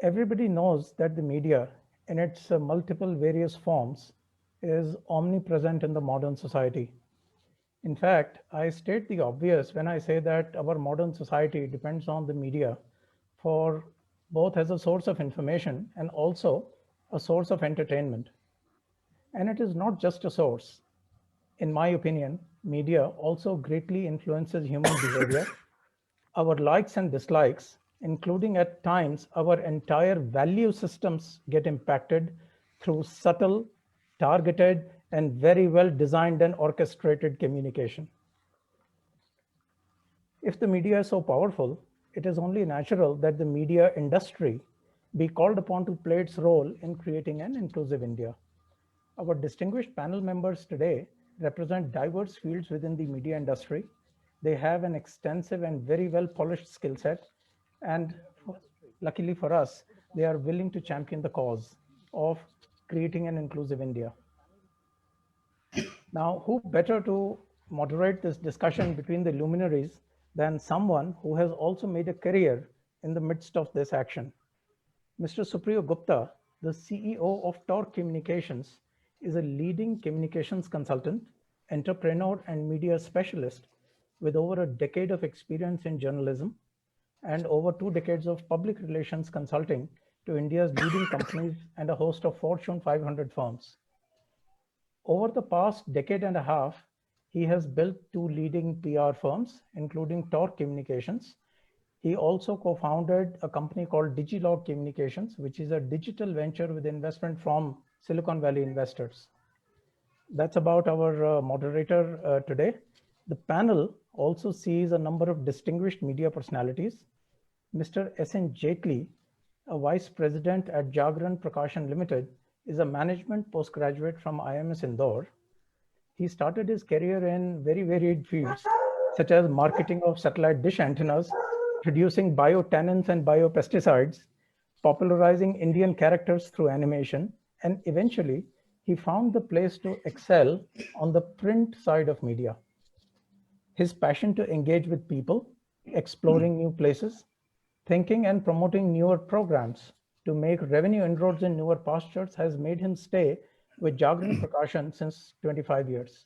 Everybody knows that the media, in its multiple various forms, is omnipresent in the modern society. In fact, I state the obvious when I say that our modern society depends on the media for both as a source of information and also a source of entertainment. And it is not just a source. In my opinion, media also greatly influences human behavior. Our likes and dislikes, including at times our entire value systems, get impacted through subtle, targeted, and very well designed and orchestrated communication. If the media is so powerful, it is only natural that the media industry be called upon to play its role in creating an inclusive India. Our distinguished panel members today represent diverse fields within the media industry. They have an extensive and very well polished skill set, and luckily for us, they are willing to champion the cause of creating an inclusive India. Now, who better to moderate this discussion between the luminaries than someone who has also made a career in the midst of this action? Mr. Supriyo Gupta, the CEO of Torque Communications, is a leading communications consultant, entrepreneur, and media specialist with over a decade of experience in journalism and over 2 decades of public relations consulting to India's leading companies and a host of Fortune 500 firms. Over the past decade and a half, he has built two leading PR firms, including Torque Communications. He also co-founded a company called Digilog Communications, which is a digital venture with investment from Silicon Valley investors. That's about our moderator today. The panel also sees a number of distinguished media personalities. Mr. S.N. Jaitley, a vice president at Jagran Prakashan Limited, is a management postgraduate from IMS Indore. He started his career in very varied fields, such as marketing of satellite dish antennas, producing biotannins and biopesticides, popularizing Indian characters through animation, and eventually he found the place to excel on the print side of media. His passion to engage with people, exploring new places, thinking and promoting newer programs to make revenue inroads in newer pastures has made him stay with Jagran Prakashan since 25 years.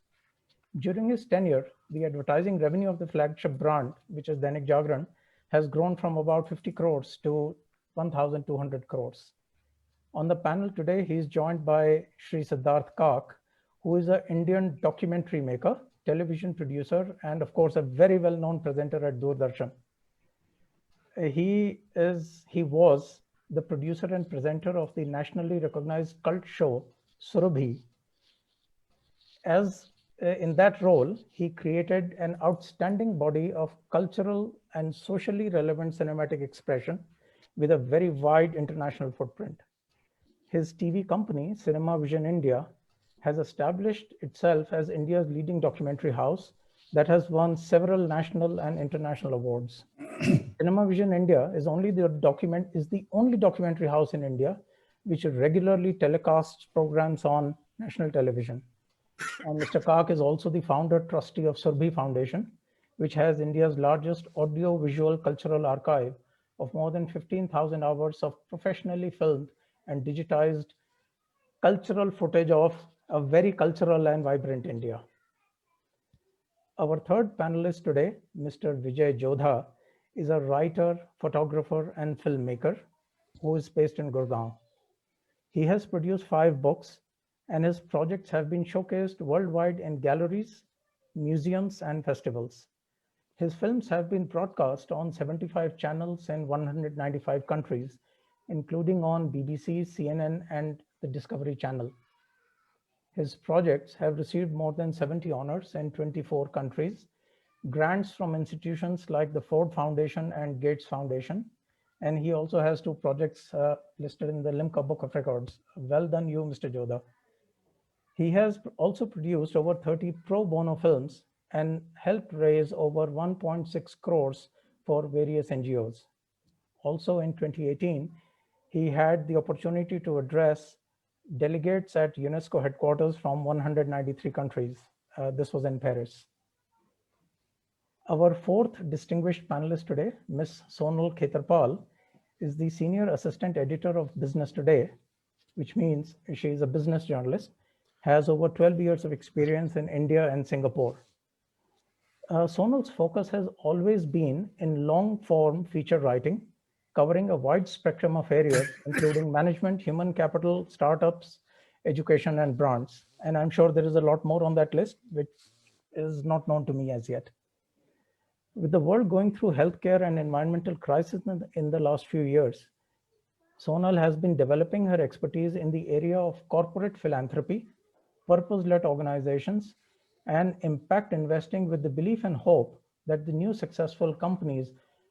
During his tenure, the advertising revenue of the flagship brand, which is Dainik Jagran, has grown from about 50 crores to 1,200 crores. On the panel today, he is joined by Sri Siddharth Kak, who is an Indian documentary maker, television producer, and of course, a very well-known presenter at Doordarshan. He was the producer and presenter of the nationally recognized cult show Surabhi. As in that role, he created an outstanding body of cultural and socially relevant cinematic expression with a very wide international footprint. His TV company, Cinema Vision India, has established itself as India's leading documentary house that has won several national and international awards. Cinema Vision India is the only documentary house in India which regularly telecasts programs on national television. And Mr. Kak is also the founder trustee of Surbhi Foundation, which has India's largest audio-visual cultural archive of more than 15,000 hours of professionally filmed and digitized cultural footage of a very cultural and vibrant India. Our third panelist today, Mr. Vijay Jodha, is a writer, photographer, and filmmaker who is based in Gurgaon. He has produced 5 books, and his projects have been showcased worldwide in galleries, museums, and festivals. His films have been broadcast on 75 channels in 195 countries, including on BBC, CNN, and the Discovery Channel. His projects have received more than 70 honors in 24 countries, grants from institutions like the Ford Foundation and Gates Foundation, and he also has 2 projects listed in the Limca Book of Records. Well done you, Mr. Jodha. He has also produced over 30 pro bono films and helped raise over 1.6 crores for various NGOs. Also in 2018, he had the opportunity to address delegates at UNESCO headquarters from 193 countries. This was in Paris. Our fourth distinguished panelist today, Ms. Sonal Khetarpal, is the senior assistant editor of Business Today, which means she is a business journalist, has over 12 years of experience in India and Singapore. Sonal's focus has always been in long-form feature writing, covering a wide spectrum of areas, including management, human capital, startups, education, and brands. And I'm sure there is a lot more on that list, which is not known to me as yet. With the world going through healthcare and environmental crisis in the last few years, Sonal has been developing her expertise in the area of corporate philanthropy, purpose-led organizations, and impact investing with the belief and hope that the new successful companies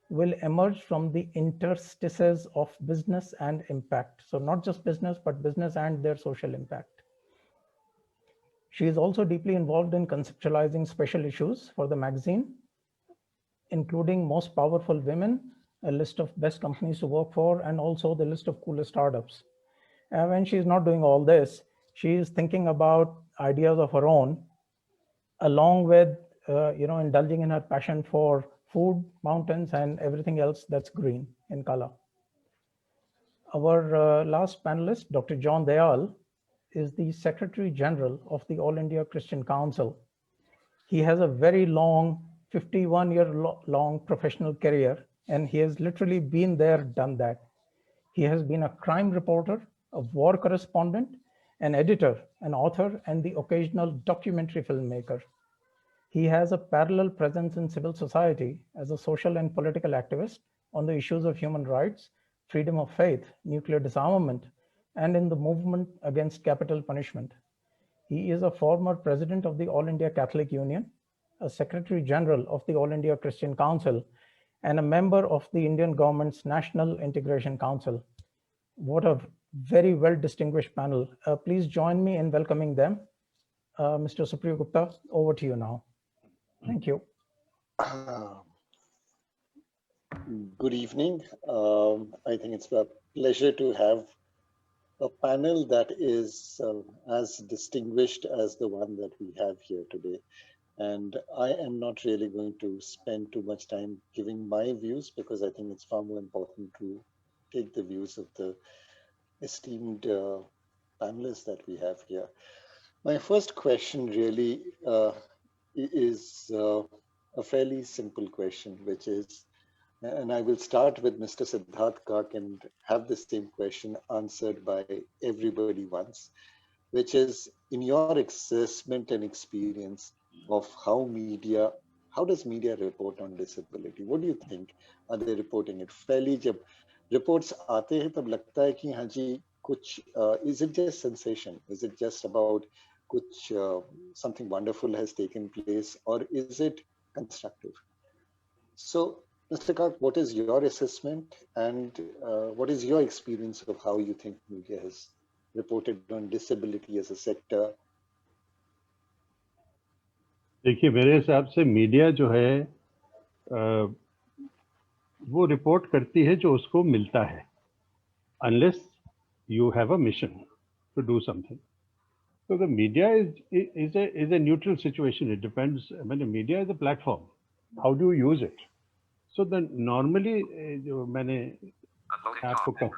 will emerge from the interstices of business and impact. So not just business, but business and their social impact. She is also deeply involved in conceptualizing special issues for the magazine, including Most Powerful Women, a list of best companies to work for, and also the list of coolest startups. And when she's not doing all this, she is thinking about ideas of her own, along with indulging in her passion for food, mountains, and everything else that's green in color. Our last panelist, Dr. John Dayal, is the Secretary General of the All India Christian Council. He has a very long, 51-year-long professional career, and he has literally been there, done that. He has been a crime reporter, a war correspondent, an editor, an author, and the occasional documentary filmmaker. He has a parallel presence in civil society as a social and political activist on the issues of human rights, freedom of faith, nuclear disarmament, and in the movement against capital punishment. He is a former president of the All India Catholic Union, a Secretary General of the All India Christian Council, and a member of the Indian government's National Integration Council. What a very well-distinguished panel. Please join me in welcoming them. Mr. Supriyo Gupta, over to you now. Thank you. Good evening. I think it's a pleasure to have a panel that is as distinguished as the one that we have here today. And I am not really going to spend too much time giving my views because I think it's far more important to take the views of the esteemed panelists that we have here. My first question really is a fairly simple question, which is, and I will start with Mr. Siddharth Kak and have the same question answered by everybody once, which is, in your assessment and experience of how does media report on disability? What do you think? Are they reporting it fairly? जब reports आते हैं तब लगता है कि हाँ जी कुछ is it just sensation? Is it just about कुछ something wonderful has taken place, or is it constructive? So, Mr. Kak, what is your assessment, and what is your experience of how you think media has reported on disability as a sector? देखिए, मेरे हिसाब से media जो है वो report करती है जो उसको मिलता है, unless you have a mission to do something. So the media is a neutral situation. It depends. I mean, the media is a platform. How do you use it? So then normally जो मैंने आपको कहा,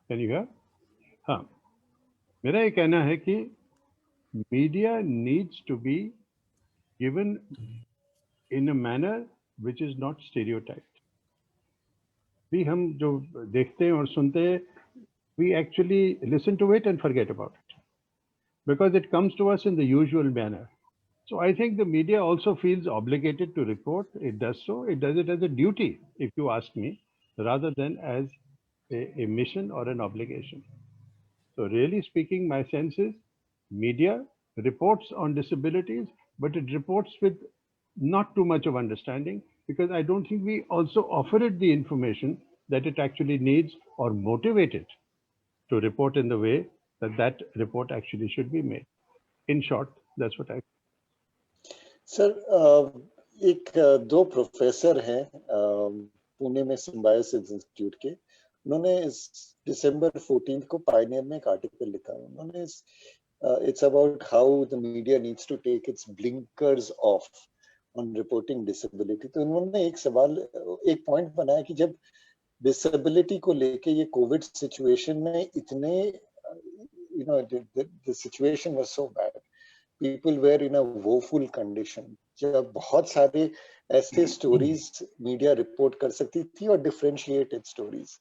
can you hear? हाँ, मेरा ये कहना है कि media needs to be given in a manner which is not stereotyped. भी हम जो देखते हैं और सुनते हैं, we actually listen to it and forget about it because it comes to us in the usual manner. So I think the media also feels obligated to report. It does so. It does it as a duty, if you ask me, rather than as a mission or an obligation. So really speaking, my sense is media reports on disabilities, but it reports with not too much of understanding, because I don't think we also offer it the information that it actually needs or motivate it to report in the way that that report actually should be made. In short, that's what I. Sir एक दो professor हैं पुणे में symbiosis institute के, उन्होंने इस दिसंबर 14 को Pioneer में एक आर्टिकल लिखा। उन्होंने it's about how the media needs to take its blinkers off on reporting disability. तो उन्होंने एक सवाल, एक पॉइंट बनाया कि जब डिसेबिलिटी को लेके ये कोविड सिचुएशन में इतने the situation was so bad. People were in a woeful condition. जब बहुत सारे ऐसे स्टोरीज मीडिया रिपोर्ट कर सकती थी और डिफरेंशिएटेड स्टोरीज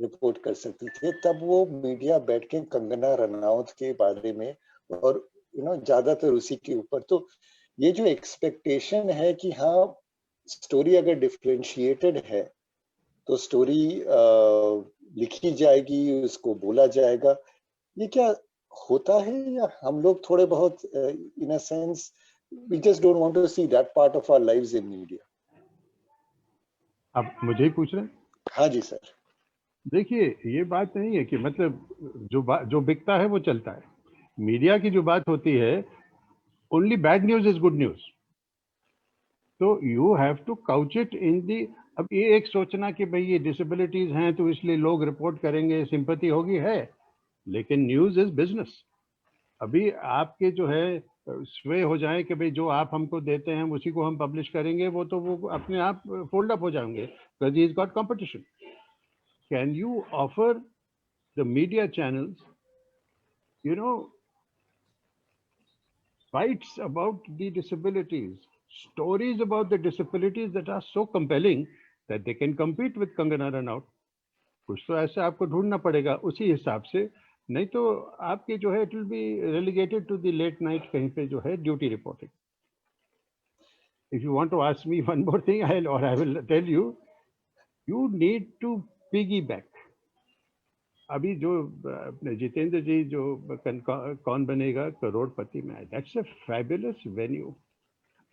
रिपोर्ट कर सकती थी, तब वो मीडिया बैठ के कंगना रनौत के बारे में और ज्यादातर उसी के ऊपर, तो ये जो एक्सपेक्टेशन है कि हाँ स्टोरी अगर डिफरेंशिएटेड है तो स्टोरी लिखी जाएगी, उसको बोला जाएगा, ये क्या होता है या हम लोग थोड़े बहुत in a sense we just don't want to see that part of our lives in media? अब मुझे ही पूछ रहे हैं? हाँ जी सर। देखिए ये बात नहीं है कि मतलब जो बिकता है वो चलता है। मीडिया की जो बात होती है, only bad news is good news, तो you have to couch it indeed. अब ये एक सोचना कि भाई ये डिसेबिलिटीज हैं तो इसलिए लोग रिपोर्ट करेंगे, सिंपैथी होगी, है, लेकिन न्यूज इज बिजनेस। अभी आपके जो है स्वे हो जाए कि भाई जो आप हमको देते हैं उसी को हम पब्लिश करेंगे, वो तो वो अपने आप फोल्ड अप हो जाएंगे, because he is got competition. Can you offer the media channels fights about the disabilities, stories about the disabilities that are so compelling that they can compete with Kangana Ranaut? कुछ तो ऐसे आपको ढूंढना पड़ेगा उसी हिसाब से, नहीं तो आपके जो है it will be relegated to the late night कहीं पे जो है duty reporting. If you want to ask me one more thing I will tell you, you need to piggyback. अभी जो अपने जितेंद्र जी जो कौन बनेगा करोड़पति में, दैट्स अ फैबुलस वेन्यू।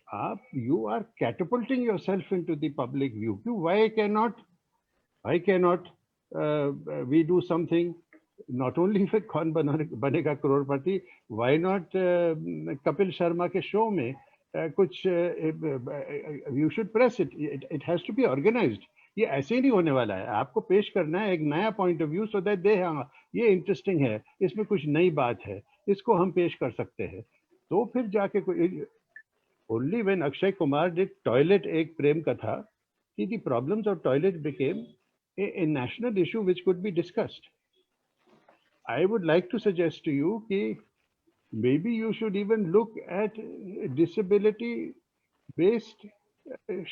आप you are catapulting yourself into the public view. Why cannot we do something not only with कौन बनेगा करोड़पति, why not Kapil Sharma के show में कुछ you should press it. It has to be organized. ये ऐसे ही नहीं होने वाला है, आपको पेश करना है एक नया point of view, so that they हाँ ये इंटरेस्टिंग है, इसमें कुछ नई बात है, इसको हम पेश कर सकते हैं। तो फिर जाके कोई only when Akshay Kumar did Toilet Ek Prem Katha कि the problems of toilet became a national issue which could be discussed. I would like to suggest to you कि maybe you should even look at disability based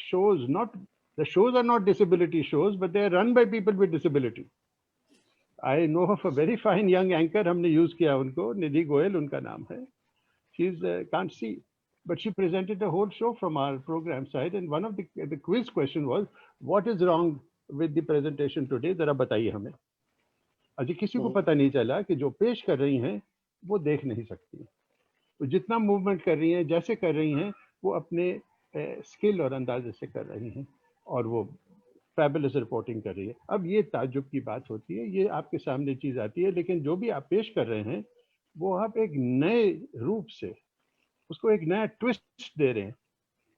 shows. Not the shows are not disability shows, but they are run by people with disability. I know of a very fine young anchor, हमने use किया उनको, निधि गोयल उनका नाम है। She's can't see, but she presented a whole show from our program side, and one of the quiz question was, what is wrong with the presentation today? जरा बताइए हमें। अजी किसी को पता नहीं चला कि जो पेश कर रही हैं वो देख नहीं सकती, तो जितना मूवमेंट कर रही हैं, जैसे कर रही हैं, वो अपने स्किल और अंदाजे से कर रही हैं और वो फैबुलस रिपोर्टिंग कर रही है। अब ये ताज्जुब की बात होती है, ये आपके सामने चीज आती है, लेकिन जो भी आप पेश कर रहे हैं वो आप एक नए रूप से उसको एक नया ट्विस्ट दे रहे हैं,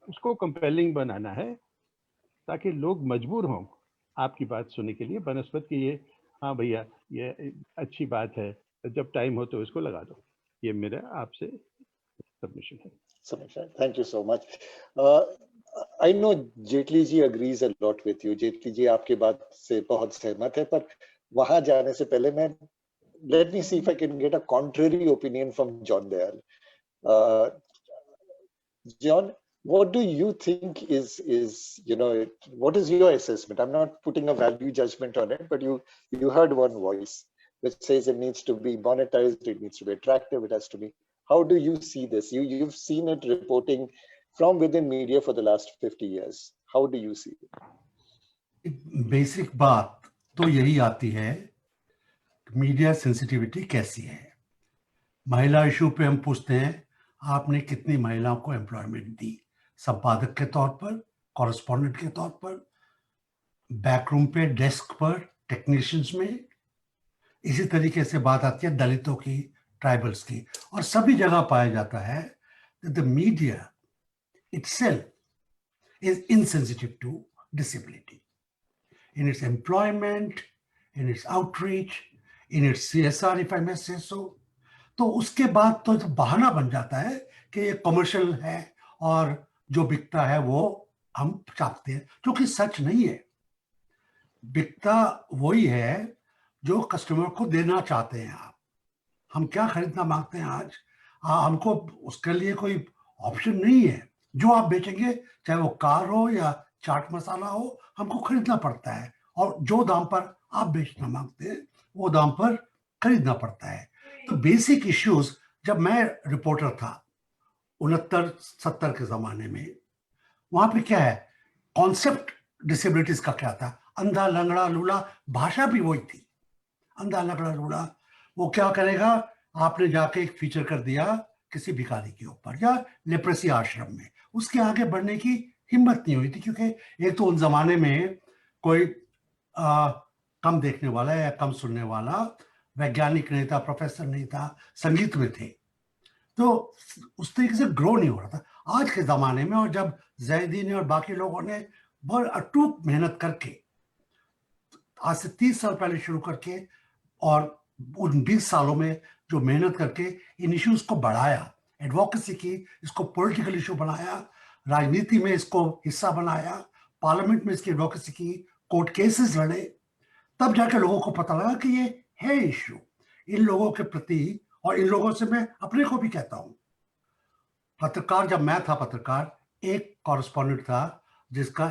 उसको कंपेलिंग बनाना है ताकि लोग मजबूर हों आपकी बात सुनने के लिए, बनस्पत की ये हाँ भैया ये अच्छी बात है, जब टाइम हो तो इसको लगा दो। ये मेरा आपसे सबमिशन है। Thank you so much. I know Jaitley ji agrees a lot with you. Jaitley ji आपके बात से बहुत सहमत है, पर वहां जाने से पहले मैं let me see if I can get a contrary opinion from John Dayal. John, what do you think is what is your assessment? I'm not putting a value judgment on it, but you heard one voice which says it needs to be monetized, it needs to be attractive, it has to be. How do you see this? You've seen it reporting from within media for the last 50 years. How do you see it? Basic बात तो यही आती है, media sensitivity कैसी है। महिला issue पे हम पूछते हैं आपने कितनी महिलाओं को एम्प्लॉयमेंट दी, संपादक के तौर पर, कॉरेस्पॉन्डेंट के तौर पर, बैकरूम पे, डेस्क पर, टेक्नीशियंस में। इसी तरीके से बात आती है दलितों की, ट्राइबल्स की, और सभी जगह पाया जाता है that the media itself is insensitive to disability in its employment, in its outreach, in its CSR, if I may say so. तो उसके बाद तो बहाना बन जाता है कि ये कमर्शियल है और जो बिकता है वो हम छापते हैं, जो कि सच नहीं है। बिकता वही है जो कस्टमर को देना चाहते हैं आप। हम क्या खरीदना मांगते हैं आज, हमको उसके लिए कोई ऑप्शन नहीं है। जो आप बेचेंगे, चाहे वो कार हो या चाट मसाला हो, हमको खरीदना पड़ता है, और जो दाम पर आप बेचना मांगते हैं वो दाम पर खरीदना पड़ता है। तो बेसिक इश्यूज, जब मैं रिपोर्टर था 69-70 के जमाने में, वहां पे क्या है, कॉन्सेप्ट डिसेबिलिटीज का क्या था, अंधा लंगड़ा लूला, भाषा भी वही थी, अंधा लंगड़ा लूला। वो क्या करेगा, आपने जाके एक फीचर कर दिया किसी भिखारी के ऊपर या लेप्रेसी आश्रम में, उसके आगे बढ़ने की हिम्मत नहीं हुई थी, क्योंकि एक तो उन जमाने में कोई कम देखने वाला या कम सुनने वाला वैज्ञानिक नहीं था, प्रोफेसर नहीं था, संगीत में थे, तो उस तरीके से ग्रो नहीं हो रहा था। आज के ज़माने में, और जब जैदी ने और बाकी लोगों ने बहुत अटूट मेहनत करके, आज से 30 साल पहले शुरू करके, और उन 20 सालों में जो मेहनत करके इन इश्यूज को बढ़ाया, एडवोकेसी की, इसको पॉलिटिकल इशू बनाया, राजनीति में इसको हिस्सा बनाया, पार्लियामेंट में इसकी एडवोकेसी की, कोर्ट केसेस लड़े, तब जाके लोगों को पता लगा कि ये है इश्यू इन लोगों के प्रति। और इन लोगों से मैं अपने को भी कहता हूं, पत्रकार, जब मैं था पत्रकार, एक कॉरेस्पॉन्डेंट था जिसका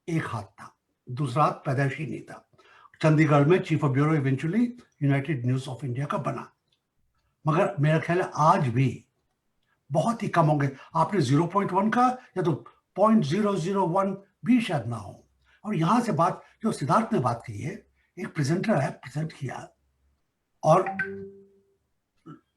एक हाथ था, दूसरा हाथ पैदाइशी नहीं था। चंडीगढ़ में chief of bureau eventually United news of India का बना, मगर मेरा ख्याल है आज भी बहुत ही कम होंगे। आपने 0.1 का, या तो 0.001 भी शायद ना हो। और यहां से बात, जो सिद्धार्थ ने बात की है, एक प्रेजेंटर है, प्रेजेंट किया, और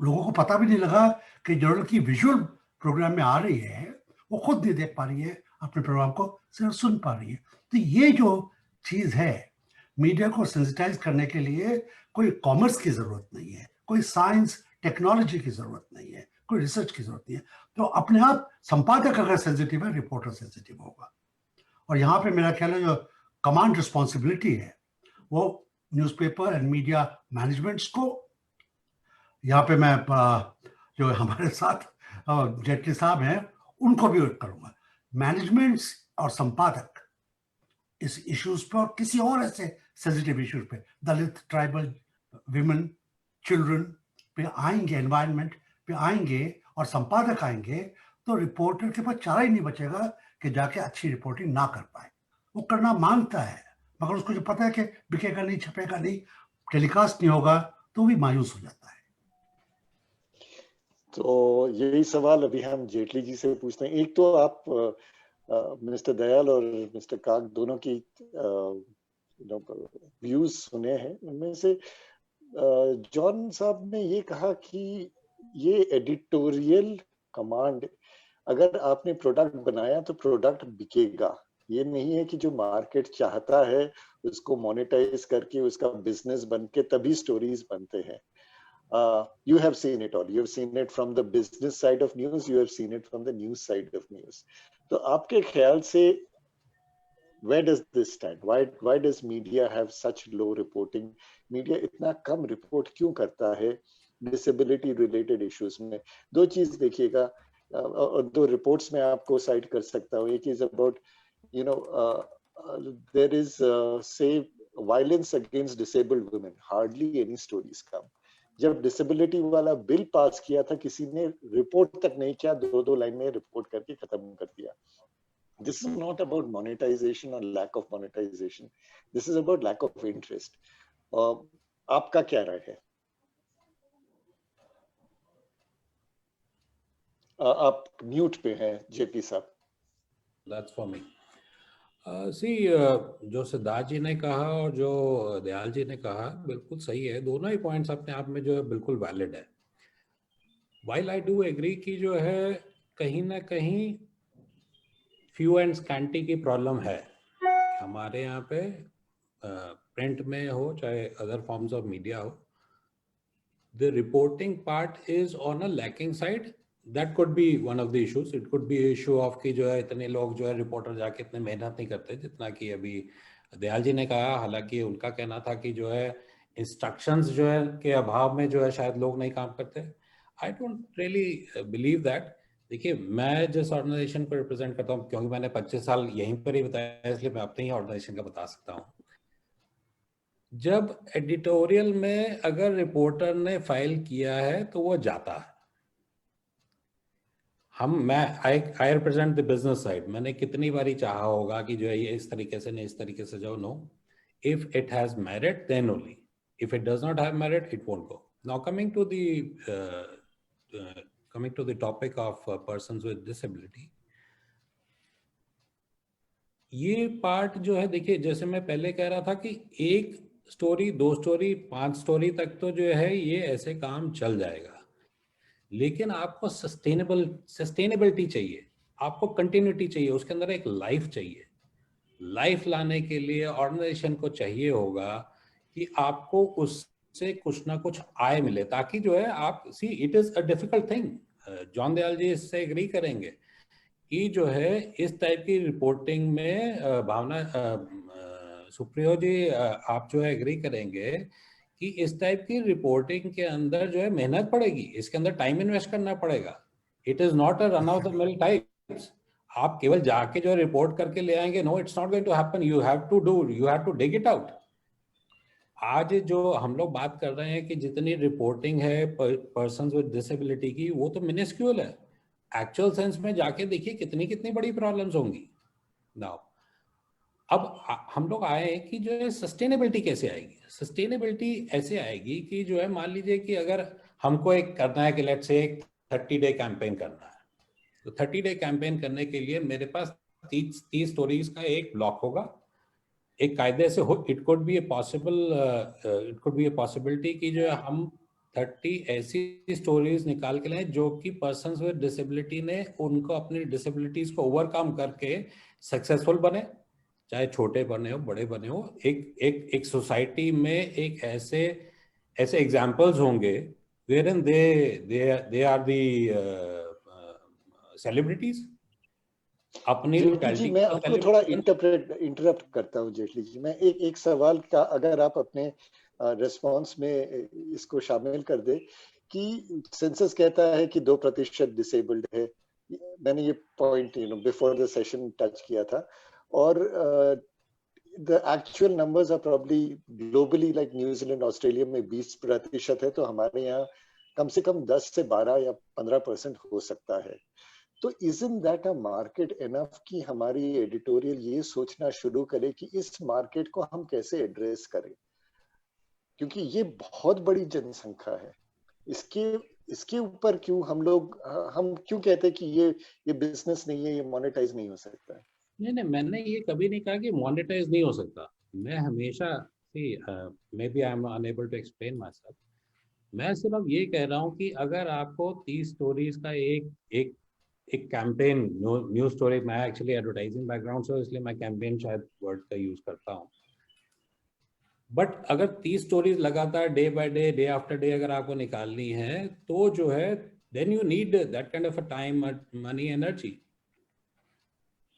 लोगों को पता भी नहीं लगा कि जर्नल की विजुअल प्रोग्राम में आ रही है, वो खुद नहीं देख पा रही है, अपने प्रोग्राम को सिर्फ सुन पा रही है। तो ये जो चीज है, मीडिया को सेंसिटाइज करने के लिए कोई कॉमर्स की जरूरत नहीं है, कोई साइंस टेक्नोलॉजी की जरूरत नहीं है, कोई रिसर्च की जरूरत नहीं है। तो अपने आप संपादक अगर सेंसिटिव है, रिपोर्टर सेंसिटिव होगा। और यहाँ पे मेरा ख्याल है जो कमांड रिस्पॉन्सिबिलिटी है, वो न्यूज़पेपर एंड मीडिया मैनेजमेंट्स को, यहाँ पे मैं जो हमारे साथ जेटली साहब हैं उनको भी करूँगा, मैनेजमेंट्स और संपादक इस इश्यूज पे और किसी और ऐसे सेंसिटिव इश्यूज पे, दलित, ट्राइबल, विमेन, चिल्ड्रन पे आएंगे, एनवायरनमेंट पे आएंगे, और संपादक आएंगे, तो रिपोर्टर के पास चारा ही नहीं बचेगा कि जाके अच्छी रिपोर्टिंग ना कर पाए। वो करना मांगता है, मगर उसको जो पता है कि बिकेगा नहीं, छपेगा नहीं, टेलीकास्ट नहीं होगा, तो भी मायूस हो जाता है। तो यही सवाल अभी हम जेटली जी से पूछते हैं। एक तो आप मिस्टर दयाल और मिस्टर काक दोनों की व्यूज सुने हैं। उनमें से जॉन साहब ने ये कहा कि ये एडिटोरियल कमांड, अगर आपने प्रोडक्ट बनाया तो प्रोडक्ट बिकेगा। ये नहीं है कि जो मार्केट चाहता है उसको मोनेटाइज करके उसका बिजनेस बन के तभी स्टोरीज बनते हैं। You have seen it all. You have seen it from the business side of news. You have seen it from the news side of news. तो आपके ख्याल से where does this stand? Why does media have such low reporting? Media इतना कम report क्यों करता है disability related issues में? दो चीज देखिएगा, और दो रिपोर्ट्स में आपको साइट कर सकता हूँ। एक is about there is say violence against disabled women. Hardly any stories come. जब डिसेबिलिटी वाला बिल पास किया था, किसी ने रिपोर्ट तक नहीं किया, दो लाइन में रिपोर्ट करके खत्म कर दिया। This is not about monetization or lack of monetization. This is about lack of interest. आपका क्या राय है? आप म्यूट पे हैं जेपी साहब। That's for me. जो सिद्धार्थ जी ने कहा और जो दयाल जी ने कहा बिल्कुल सही है। दोनों ही पॉइंट्स अपने आप में जो है बिल्कुल वैलिड है। While I do agree कि जो है कहीं ना कहीं फ्यू एंड स्कैंटी की प्रॉब्लम है हमारे यहाँ पे, प्रिंट में हो चाहे अदर फॉर्म्स ऑफ मीडिया हो, the reporting part is on a lacking side. That could be one of the issues. It could be issue of कि जो है इतने लोग जो है रिपोर्टर जाके इतने मेहनत नहीं करते जितना कि अभी दयाल जी ने कहा। हालांकि उनका कहना था कि जो है इंस्ट्रक्शंस जो है के अभाव में जो है शायद लोग नहीं काम करते। I don't really believe that. देखिए, मैं जिस ऑर्गेनाइजेशन को रिप्रेजेंट करता हूँ, क्योंकि मैंने 25 साल यहीं पर ही बताया, इसलिए मैं अपने ही ऑर्गेनाइजेशन का बता सकता हूँ। जब एडिटोरियल में अगर रिपोर्टर ने फाइल किया है तो वो जाता है। I represent the business side. मैंने कितनी बारी चाहा होगा कि जो है ये इस तरीके से नहीं, इस तरीके से जाओ। No, if it has merit then only, if it does not have merit it won't go. Now coming to the topic of persons with disability, ये पार्ट जो है, देखिए जैसे मैं पहले कह रहा था कि 1 स्टोरी, 2 स्टोरी, 5 स्टोरी तक तो जो है ये ऐसे काम चल जाएगा, लेकिन आपको सस्टेनेबिलिटी चाहिए, आपको कंटिन्यूटी चाहिए, उसके अंदर एक लाइफ चाहिए। लाइफ लाने के लिए ऑर्गेनाइजेशन को चाहिए होगा कि आपको उससे कुछ ना कुछ आय मिले, ताकि जो है आप see, it is a difficult thing. John Dayal ji इससे एग्री करेंगे कि जो है इस टाइप की रिपोर्टिंग में भावना, सुप्रियो जी आप जो है एग्री करेंगे कि इस टाइप की रिपोर्टिंग के अंदर जो है मेहनत पड़ेगी, इसके अंदर टाइम इन्वेस्ट करना पड़ेगा। It is not a run of the mill types. आप केवल जाके जो है रिपोर्ट करके ले आएंगे, no, it's not going to happen. You have to dig it out. आज जो हम लोग बात कर रहे हैं कि जितनी रिपोर्टिंग है पर्सन्स विद डिसेबिलिटी की, वो तो मिनिस्क्यूल है। एक्चुअल सेंस में जाके देखिए कितनी कितनी बड़ी प्रॉब्लम्स होंगी। नाउ अब हम लोग आए कि जो है सस्टेनेबिलिटी कैसे आएगी। सस्टेनेबिलिटी ऐसे आएगी कि जो है मान लीजिए कि अगर हमको एक करना है कि लेट्स से एक 30 डे कैंपेन करना है, तो 30 डे कैंपेन करने के लिए मेरे पास 30 स्टोरीज का एक ब्लॉक होगा। एक कायदे से it could be a possibility कि जो है हम 30 ऐसी स्टोरीज निकाल के लें जो कि पर्सन्स विद डिसेबिलिटी ने उनको अपनी डिसेबिलिटीज को ओवरकम करके सक्सेसफुल बने, चाहे छोटे बने हो बड़े बने हो। एक सोसाइटी में एक ऐसे एग्जाम्पल्स होंगे where they are the celebrities अपनी जी, मैं आपको थोड़ा इंटरप्ट करता हूँ जेटली जी। मैं एक सवाल का अगर आप अपने रिस्पॉन्स में इसको शामिल कर दे कि सेंसस कहता है कि 2% डिसेबल्ड है। मैंने ये point before the session touch किया था, और the actual numbers are probably globally like New Zealand, Australia में 20% है, तो हमारे यहाँ कम से कम 10 से 12 या 15% हो सकता है। तो isn't that a market enough कि हमारी एडिटोरियल ये सोचना शुरू करे कि इस मार्केट को हम कैसे एड्रेस करें, क्योंकि ये बहुत बड़ी जनसंख्या है। इसके ऊपर क्यों हम क्यों कहते हैं कि ये बिजनेस नहीं है, ये मोनेटाइज नहीं हो सकता है? नहीं, मैंने ये कभी नहीं कहा कि मोनेटाइज नहीं हो सकता। मैं हमेशा maybe I am unable to explain myself. मैं सिर्फ ये कह रहा हूँ कि अगर आपको 30 स्टोरीज का एक कैंपेन, न्यूज स्टोरी, मैं एक्चुअली एडवर्टाइजिंग बैकग्राउंड से, इसलिए मैं कैंपेन शायद वर्ड का यूज करता हूँ, बट अगर 30 स्टोरीज लगातार day by day, day after day अगर आपको निकालनी है, तो जो है then you need that kind of a time, money, energy.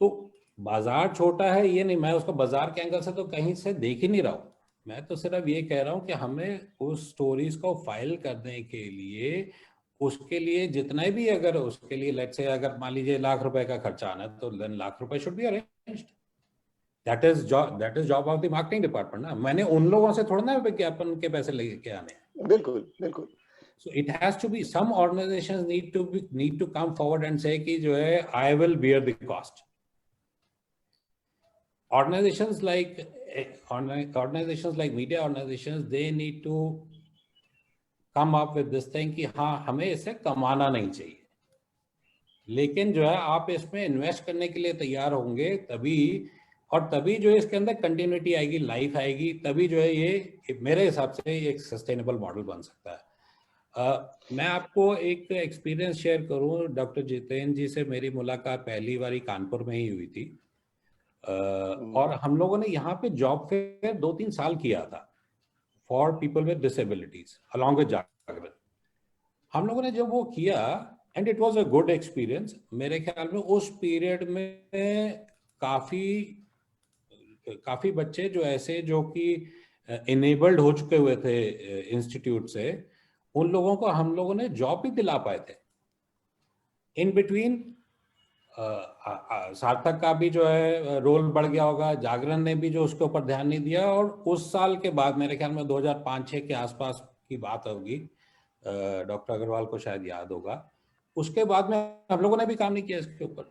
तो बाजार छोटा है ये नहीं, मैं उसको बाजार के एंगल से तो कहीं से देख ही नहीं रहा हूँ। मैं तो सिर्फ ये कह रहा हूँ कि हमें उस स्टोरीज को फाइल करने के लिए, उसके लिए जितना भी, अगर उसके लिए लेट्स से अगर मान लीजिए ₹1,00,000 का खर्चा आना है, तो ₹1,00,000 should be arranged. That is job of the marketing department ना। मैंने उन लोगों से थोड़ा ना विज्ञापन के पैसे लेके आने हैं। बिल्कुल। So it has to be, some organizations need to come forward and say कि जो है I will bear the cost. Organizations like media organizations, they need to come up with this thing कि हाँ हमें इससे कमाना नहीं चाहिए, लेकिन जो है आप इसमें इन्वेस्ट करने के लिए तैयार होंगे तभी जो है इसके अंदर कंटिन्यूटी आएगी, लाइफ आएगी, तभी जो है ये मेरे हिसाब से एक सस्टेनेबल मॉडल बन सकता है। मैं आपको एक एक्सपीरियंस शेयर करूं। डॉक्टर जितेंद्र जी से मेरी मुलाकात पहली बारी कानपुर में ही हुई थी, और हम लोगों ने यहाँ पे जॉब फेयर 2-3 साल किया था for people with disabilities along with Jagran. हम लोगों ने जब वो किया, and it was a good experience. मेरे ख्याल में उस पीरियड में काफी बच्चे जो कि इनेबल्ड हो चुके हुए थे इंस्टीट्यूट से, उन लोगों को हम लोगों ने जॉब भी दिला पाए थे। इन बिटवीन सार्थक का भी जो है रोल बढ़ गया होगा, जागरण ने भी जो उसके ऊपर ध्यान नहीं दिया, और उस साल के बाद मेरे ख्याल में 2005-6 के आसपास की बात होगी, डॉक्टर अग्रवाल को शायद याद होगा, उसके बाद में हम लोगों ने भी काम नहीं किया इसके ऊपर।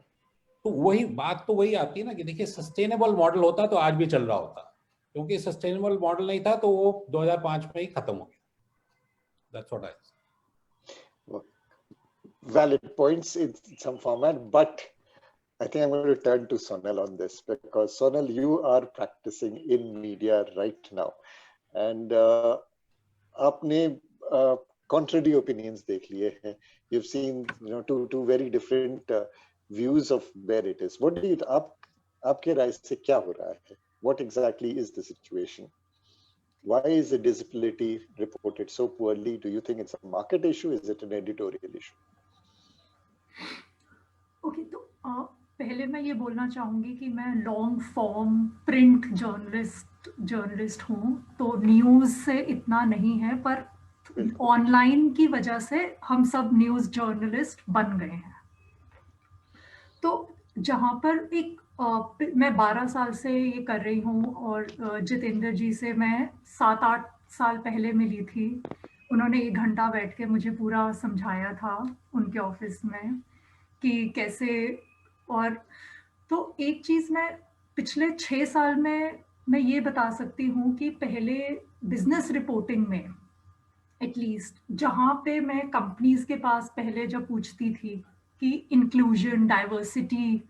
तो वही बात तो वही आती है ना कि देखिए सस्टेनेबल मॉडल होता तो आज भी चल रहा होता, क्योंकि सस्टेनेबल मॉडल नहीं था तो वो 2005 में ही खत्म हो गया। That's what I say. Valid points in some format, but I think I'm going to turn to Sonal on this, because Sonal, you are practicing in media right now, and आपने contrary opinions देख लिए हैं. You've seen, two very different views of where it is. What do you आपके राय से क्या हो रहा है? What exactly is the situation? Why is the disability reported so poorly? Do you think it's a market issue? Is it an editorial issue? Okay, तो पहले मैं ये बोलना चाहूँगी कि मैं लॉन्ग फॉर्म प्रिंट जर्नलिस्ट हूँ, तो न्यूज़ से इतना नहीं है, पर ऑनलाइन की वजह से हम सब न्यूज़ जर्नलिस्ट बन गए हैं। तो जहाँ पर मैं 12 साल से ये कर रही हूँ, और जितेंद्र जी से मैं 7-8 साल पहले मिली थी। उन्होंने 1 घंटा बैठ के मुझे पूरा समझाया था उनके ऑफिस में कि कैसे। और तो एक चीज़ मैं पिछले 6 साल में मैं ये बता सकती हूँ कि पहले बिजनेस रिपोर्टिंग में एटलीस्ट, जहाँ पे मैं कंपनीज के पास पहले जब पूछती थी कि इंक्लूजन, डाइवर्सिटी,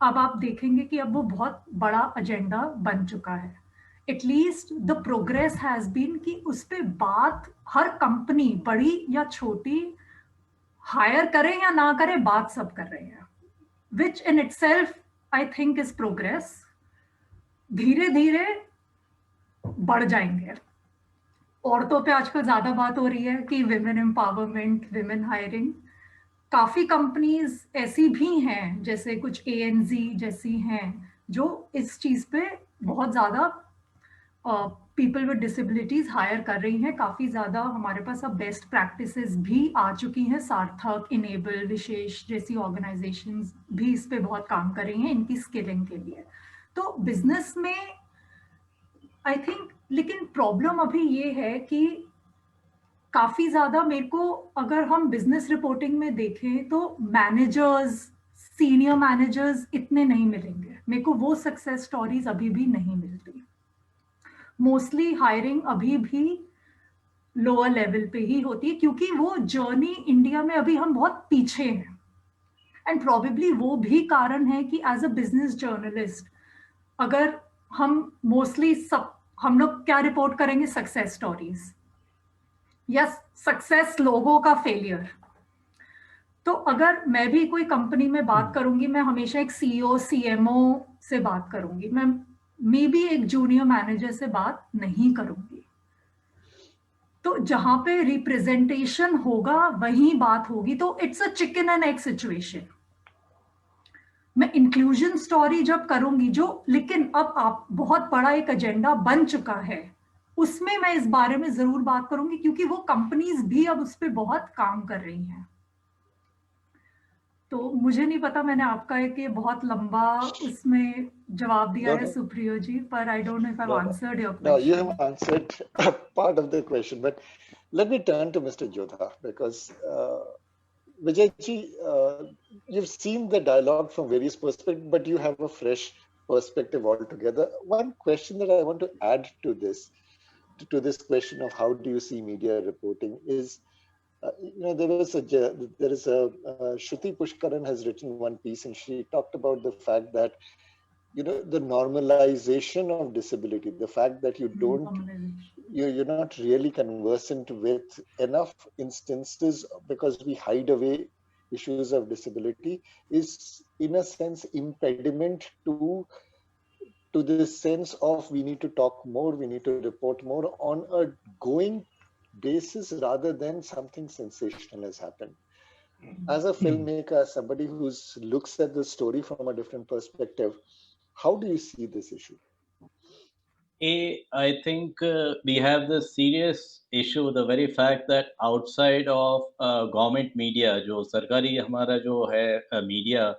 अब आप देखेंगे कि अब वो बहुत बड़ा एजेंडा बन चुका है। At least the progress has been कि उस पर बात हर कंपनी, बड़ी या छोटी, हायर करें या ना करें, बात सब कर रहे हैं, which in itself I think is progress. धीरे धीरे बढ़ जाएंगे। औरतों पे आजकल ज्यादा बात हो रही है कि विमेन एम्पावरमेंट, विमेन हायरिंग। काफी कंपनीज ऐसी भी हैं, जैसे कुछ ANZ जैसी हैं, जो इस चीज पे बहुत ज्यादा पीपल विद डिसेबिलिटीज हायर कर रही हैं। काफी ज्यादा हमारे पास अब बेस्ट प्रैक्टिसेस भी आ चुकी हैं। सार्थक, इनेबल, विशेष जैसी ऑर्गेनाइजेशंस भी इस पे बहुत काम कर रही हैं इनकी स्किलिंग के लिए। तो बिजनेस में आई थिंक, लेकिन प्रॉब्लम अभी ये है कि काफी ज्यादा मेरे को, अगर हम बिजनेस रिपोर्टिंग में देखें तो मैनेजर्स, सीनियर मैनेजर्स इतने नहीं मिलेंगे मेरे को। वो सक्सेस स्टोरीज अभी भी नहीं मिलती। मोस्टली हायरिंग अभी भी लोअर लेवल पे ही होती है, क्योंकि वो जर्नी इंडिया में अभी हम बहुत पीछे हैं। एंड प्रोबेबली वो भी कारण है कि एज अ बिजनेस जर्नलिस्ट, अगर हम मोस्टली हम लोग क्या रिपोर्ट करेंगे? सक्सेस स्टोरीज या सक्सेस लोगों का फेलियर। तो अगर मैं भी कोई कंपनी में बात करूंगी, मैं हमेशा एक CEO, CMO से बात करूंगी, मैं मे बी एक जूनियर मैनेजर से बात नहीं करूंगी। तो जहां पे रिप्रेजेंटेशन होगा वहीं बात होगी। तो it's a chicken and egg situation. मैं इंक्लूजन स्टोरी जब करूंगी, जो लेकिन अब आप बहुत बड़ा एक एजेंडा बन चुका है, उसमें मैं इस बारे में जरूर बात करूंगी, क्योंकि वो कंपनीज भी अब उस पर बहुत काम कर रही हैं। तो मुझे नहीं पता, मैंने आपका एक ये बहुत लंबा उसमें जवाब दिया है सुप्रियो जी, पर I don't know if I have answered your question. No, you have answered part of the question, but let me turn to Mr. Jodha, because Vijay ji, you've seen the dialogue from various perspectives, but you have a fresh perspective altogether. One question that I want to add to this question of how do you see media reporting is, there is Shruti Pushkaran has written one piece, and she talked about the fact that the normalization of disability, the fact that you're not really conversant with enough instances because we hide away issues of disability, is in a sense impediment to this sense of we need to talk more, we need to report more on a going basis rather than something sensational has happened. As a filmmaker, as somebody who looks at the story from a different perspective, how do you see this issue? I think we have the serious issue, the very fact that outside of government media, जो सरकारी हमारा जो है media,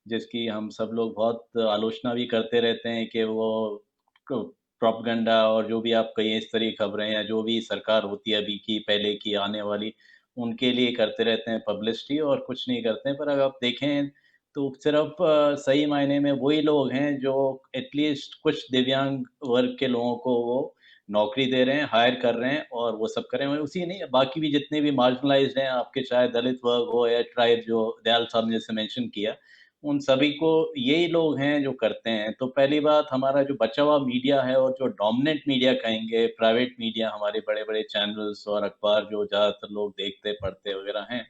जिसकी हम सब लोग बहुत आलोचना भी करते रहते हैं कि वो प्रोपेगेंडा और जो भी आप कहिए इस तरह की खबरें या जो भी सरकार होती है अभी की, पहले की, आने वाली, उनके लिए करते रहते हैं पब्लिसिटी और कुछ नहीं करते हैं। पर अगर आप देखें तो सिर्फ सही मायने में वही लोग हैं जो एटलीस्ट कुछ दिव्यांग वर्ग के लोगों को वो नौकरी दे रहे हैं, हायर कर रहे हैं और वो सब कर रहे हैं। उसी नहीं, बाकी भी जितने भी मार्जिनलाइज्ड हैं आपके, चाहे दलित वर्ग हो या ट्राइब, जो दयाल साहब ने जैसे मेंशन किया, उन सभी को यही लोग हैं जो करते हैं। तो पहली बात, हमारा जो बचा हुआ मीडिया है और जो डोमिनेंट मीडिया कहेंगे, प्राइवेट मीडिया, हमारे बड़े-बड़े चैनल्स और अखबार जो ज़्यादातर लोग देखते, पढ़ते वगैरह हैं,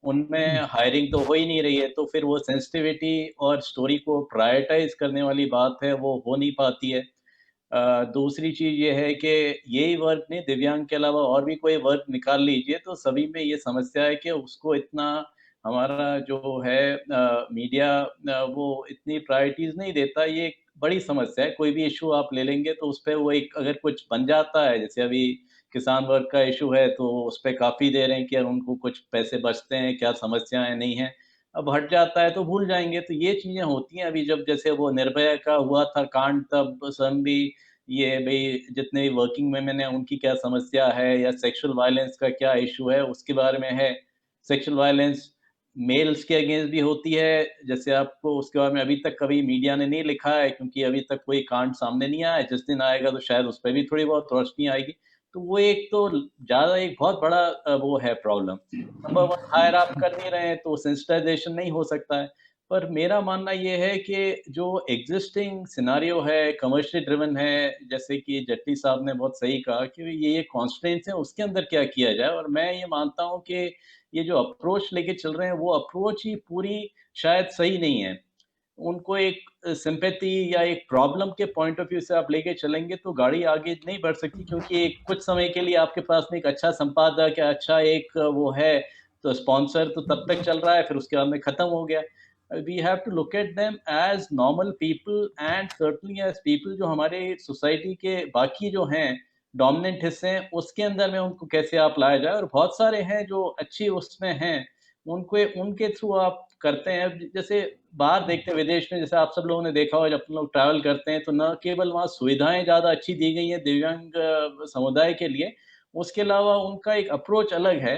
उनमें हायरिंग तो हो ही नहीं रही है, तो फिर वो सेंसिटिविटी और स्टोरी को प्रायोरिटाइज़ करने वाली बात है, वो हो नहीं पाती है। दूसरी चीज़ ये है कि यही वर्ग नहीं, दिव्यांग के अलावा और भी कोई वर्ग निकाल लीजिए, तो सभी में ये समस्या है कि उसको इतना हमारा जो है मीडिया वो इतनी प्रायोरिटीज़ नहीं देता। ये एक बड़ी समस्या है। कोई भी इश्यू आप ले लेंगे तो उसपे वो एक अगर कुछ बन जाता है, जैसे अभी किसान वर्ग का इश्यू है, तो उसपे काफ़ी दे रहे हैं कि उनको कुछ पैसे बचते हैं, क्या समस्याएँ नहीं हैं। अब हट जाता है तो भूल जाएँगे, तो ये चीज़ें होती हैं। अभी जब जैसे वो निर्भया का हुआ था कांड, तब स्वयं भी ये भई जितने भी वर्किंग वुमेन हैं उनकी क्या समस्या है, या सेक्सुअल वायलेंस का क्या इश्यू है, उसके बारे में है। सेक्सुअल वायलेंस मेल्स के अगेंस्ट भी होती है, जैसे आपको उसके बारे में अभी तक कभी मीडिया ने नहीं लिखा है, क्योंकि अभी तक कोई कांड सामने नहीं आया है। जिस दिन आएगा तो शायद उस पे भी थोड़ी बहुत रोशनी आएगी। तो वो एक तो ज़्यादा एक बहुत बड़ा वो है प्रॉब्लम। नंबर 1, हायर आप कर नहीं रहे हैं तो सेंसिटाइज़ेशन नहीं हो सकता है। पर मेरा मानना ये है कि जो एक्जिस्टिंग सिनेरियो है, कमर्शियली ड्रिवन है, जैसे कि जेटली साहब ने बहुत सही कहा कि ये कॉन्स्ट्रेंट्स हैं, उसके अंदर क्या किया जाए। और मैं ये मानता हूँ कि ये जो अप्रोच लेके चल रहे हैं, वो अप्रोच ही पूरी शायद सही नहीं है। उनको एक सिम्पैथी या एक प्रॉब्लम के पॉइंट ऑफ व्यू से आप लेके चलेंगे तो गाड़ी आगे नहीं बढ़ सकती, क्योंकि एक कुछ समय के लिए आपके पास में एक अच्छा संपादक या अच्छा एक वो है, तो स्पॉन्सर तो तब तक चल रहा है, फिर उसके बाद में खत्म हो गया। We have to look at them as normal people and certainly as people जो हमारे सोसाइटी के बाकी जो हैं डोमिनेंट हिस्से हैं, उसके अंदर में उनको कैसे आप लाया जाए। और बहुत सारे हैं जो अच्छी उसमें हैं, उनको उनके थ्रू आप करते हैं। जैसे बाहर देखते हैं विदेश में, जैसे आप सब लोगों ने देखा होगा, जब अपन लोग ट्रैवल करते हैं तो न केवल वहाँ सुविधाएं ज़्यादा अच्छी दी गई हैं दिव्यांग समुदाय के लिए, उसके अलावा उनका एक अप्रोच अलग है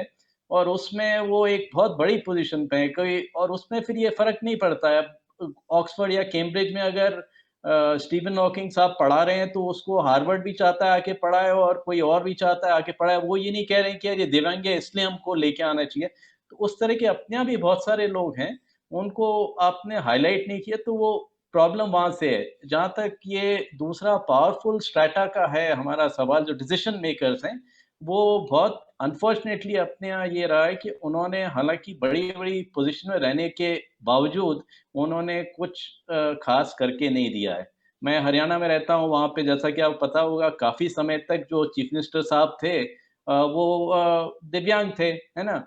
और उसमें वो एक बहुत बड़ी पोजीशन पे है कोई, और उसमें फिर ये फ़र्क नहीं पड़ता है। अब ऑक्सफोर्ड या कैम्ब्रिज में अगर स्टीफन हॉकिंग साहब पढ़ा रहे हैं तो उसको हार्वर्ड भी चाहता है आके पढ़ाए और कोई और भी चाहता है आके पढ़ाए। वो ये नहीं कह रहे हैं कि ये दिव्यांग है इसलिए हमको लेके आना चाहिए। तो उस तरह के अपने यहाँ भी बहुत सारे लोग हैं, उनको आपने हाइलाइट नहीं किया, तो वो प्रॉब्लम वहाँ से है। जहाँ तक ये दूसरा पावरफुल स्ट्रैटा का है हमारा सवाल, जो डिसीजन मेकर्स हैं, वो बहुत अनफॉर्चुनेटली अपने यहाँ ये रहा है कि उन्होंने हालाँकि बड़ी-बड़ी पोज़ीशन में रहने के बावजूद उन्होंने कुछ ख़ास करके नहीं दिया है। मैं हरियाणा में रहता हूँ, वहाँ पे जैसा कि आपको पता होगा काफ़ी समय तक जो चीफ मिनिस्टर साहब थे वो दिव्यांग थे, है ना?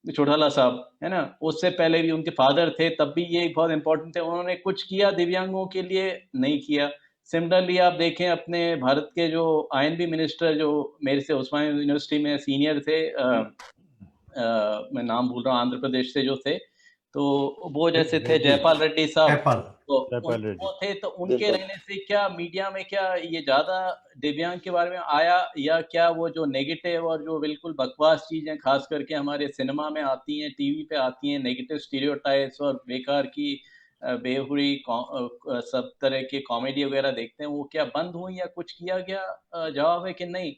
चौटाला साहब, है ना? उससे पहले भी उनके फादर थे, तब भी ये बहुत इम्पोर्टेंट थे। उन्होंने कुछ किया दिव्यांगों के लिए? नहीं किया। सिमिलरली आप देखें अपने भारत के जो आईएनबी मिनिस्टर जो मेरे से उस्मानिया यूनिवर्सिटी में सीनियर थे, मैं नाम भूल रहा हूँ, आंध्र प्रदेश से जो थे, तो वो जैसे थे जयपाल रेड्डी साहब, जयपाल तो जयपाल रेड्डी। वो थे, तो उनके बिल्कुल। रहने से क्या मीडिया में क्या ये ज़्यादा दिव्यांग के बारे में आया, या क्या वो जो नेगेटिव और जो बिल्कुल बकवास चीज़ें खास करके हमारे सिनेमा में आती हैं, टीवी पे आती हैं, नेगेटिव स्टीरियोटाइप्स और बेकार की बेहुड़ी सब तरह के कॉमेडी वगैरह देखते हैं, वो क्या बंद हुई या कुछ किया गया? जवाब है कि नहीं।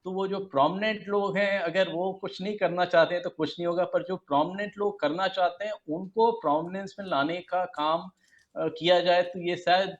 तो वो जो प्रोमिनेंट लोग हैं, अगर वो कुछ नहीं करना चाहते हैं तो कुछ नहीं होगा, पर जो प्रोमिनेंट लोग करना चाहते हैं उनको प्रोमिनेंस में लाने का काम किया जाए, तो ये शायद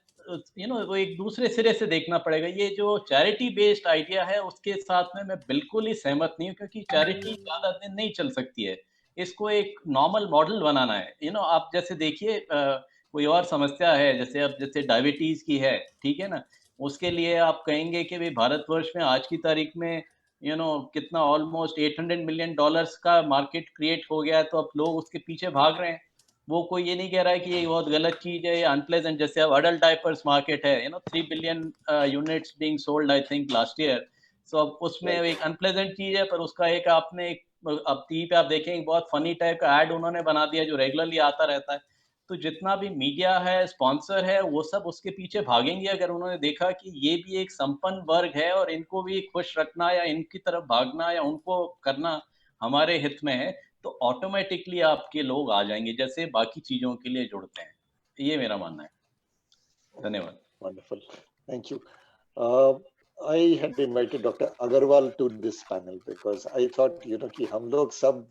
वो एक दूसरे सिरे से देखना पड़ेगा। ये जो चैरिटी बेस्ड आइडिया है उसके साथ में मैं बिल्कुल ही सहमत नहीं हूँ, क्योंकि चैरिटी ज़्यादा दिन नहीं चल सकती है। इसको एक नॉर्मल मॉडल बनाना है। आप जैसे देखिए कोई और समस्या है, जैसे डायबिटीज़ की है, ठीक है ना? उसके लिए आप कहेंगे कि भाई भारतवर्ष में आज की तारीख में कितना ऑलमोस्ट $800 मिलियन का मार्केट क्रिएट हो गया है, तो अब लोग उसके पीछे भाग रहे हैं। वो कोई ये नहीं कह रहा है कि ये बहुत गलत चीज़ है या अनप्लेजेंट। जैसे अब अडल्ट डायपर्स मार्केट है, 3 billion units being sold I think last year. So अब उसमें एक अनप्लेजेंट चीज़ है, पर उसका एक आपने एक अब टीवी पे आप देखेंगे बहुत फनी टाइप का ऐड उन्होंने बना दिया जो रेगुलरली आता रहता है। तो जितना भी मीडिया है, स्पॉन्सर है, वो सब उसके पीछे भागेंगे अगर उन्होंने देखा कि ये भी एक संपन्न वर्ग है और इनको भी खुश रखना या इनकी तरफ भागना या उनको करना हमारे हित में है, तो ऑटोमेटिकली आपके लोग आ जाएंगे जैसे बाकी चीजों के लिए जुड़ते हैं। ये मेरा मानना है। धन्यवाद। Wonderful. Thank you. I had invited Dr. Agarwal to this panel because I thought, कि हम लोग सब,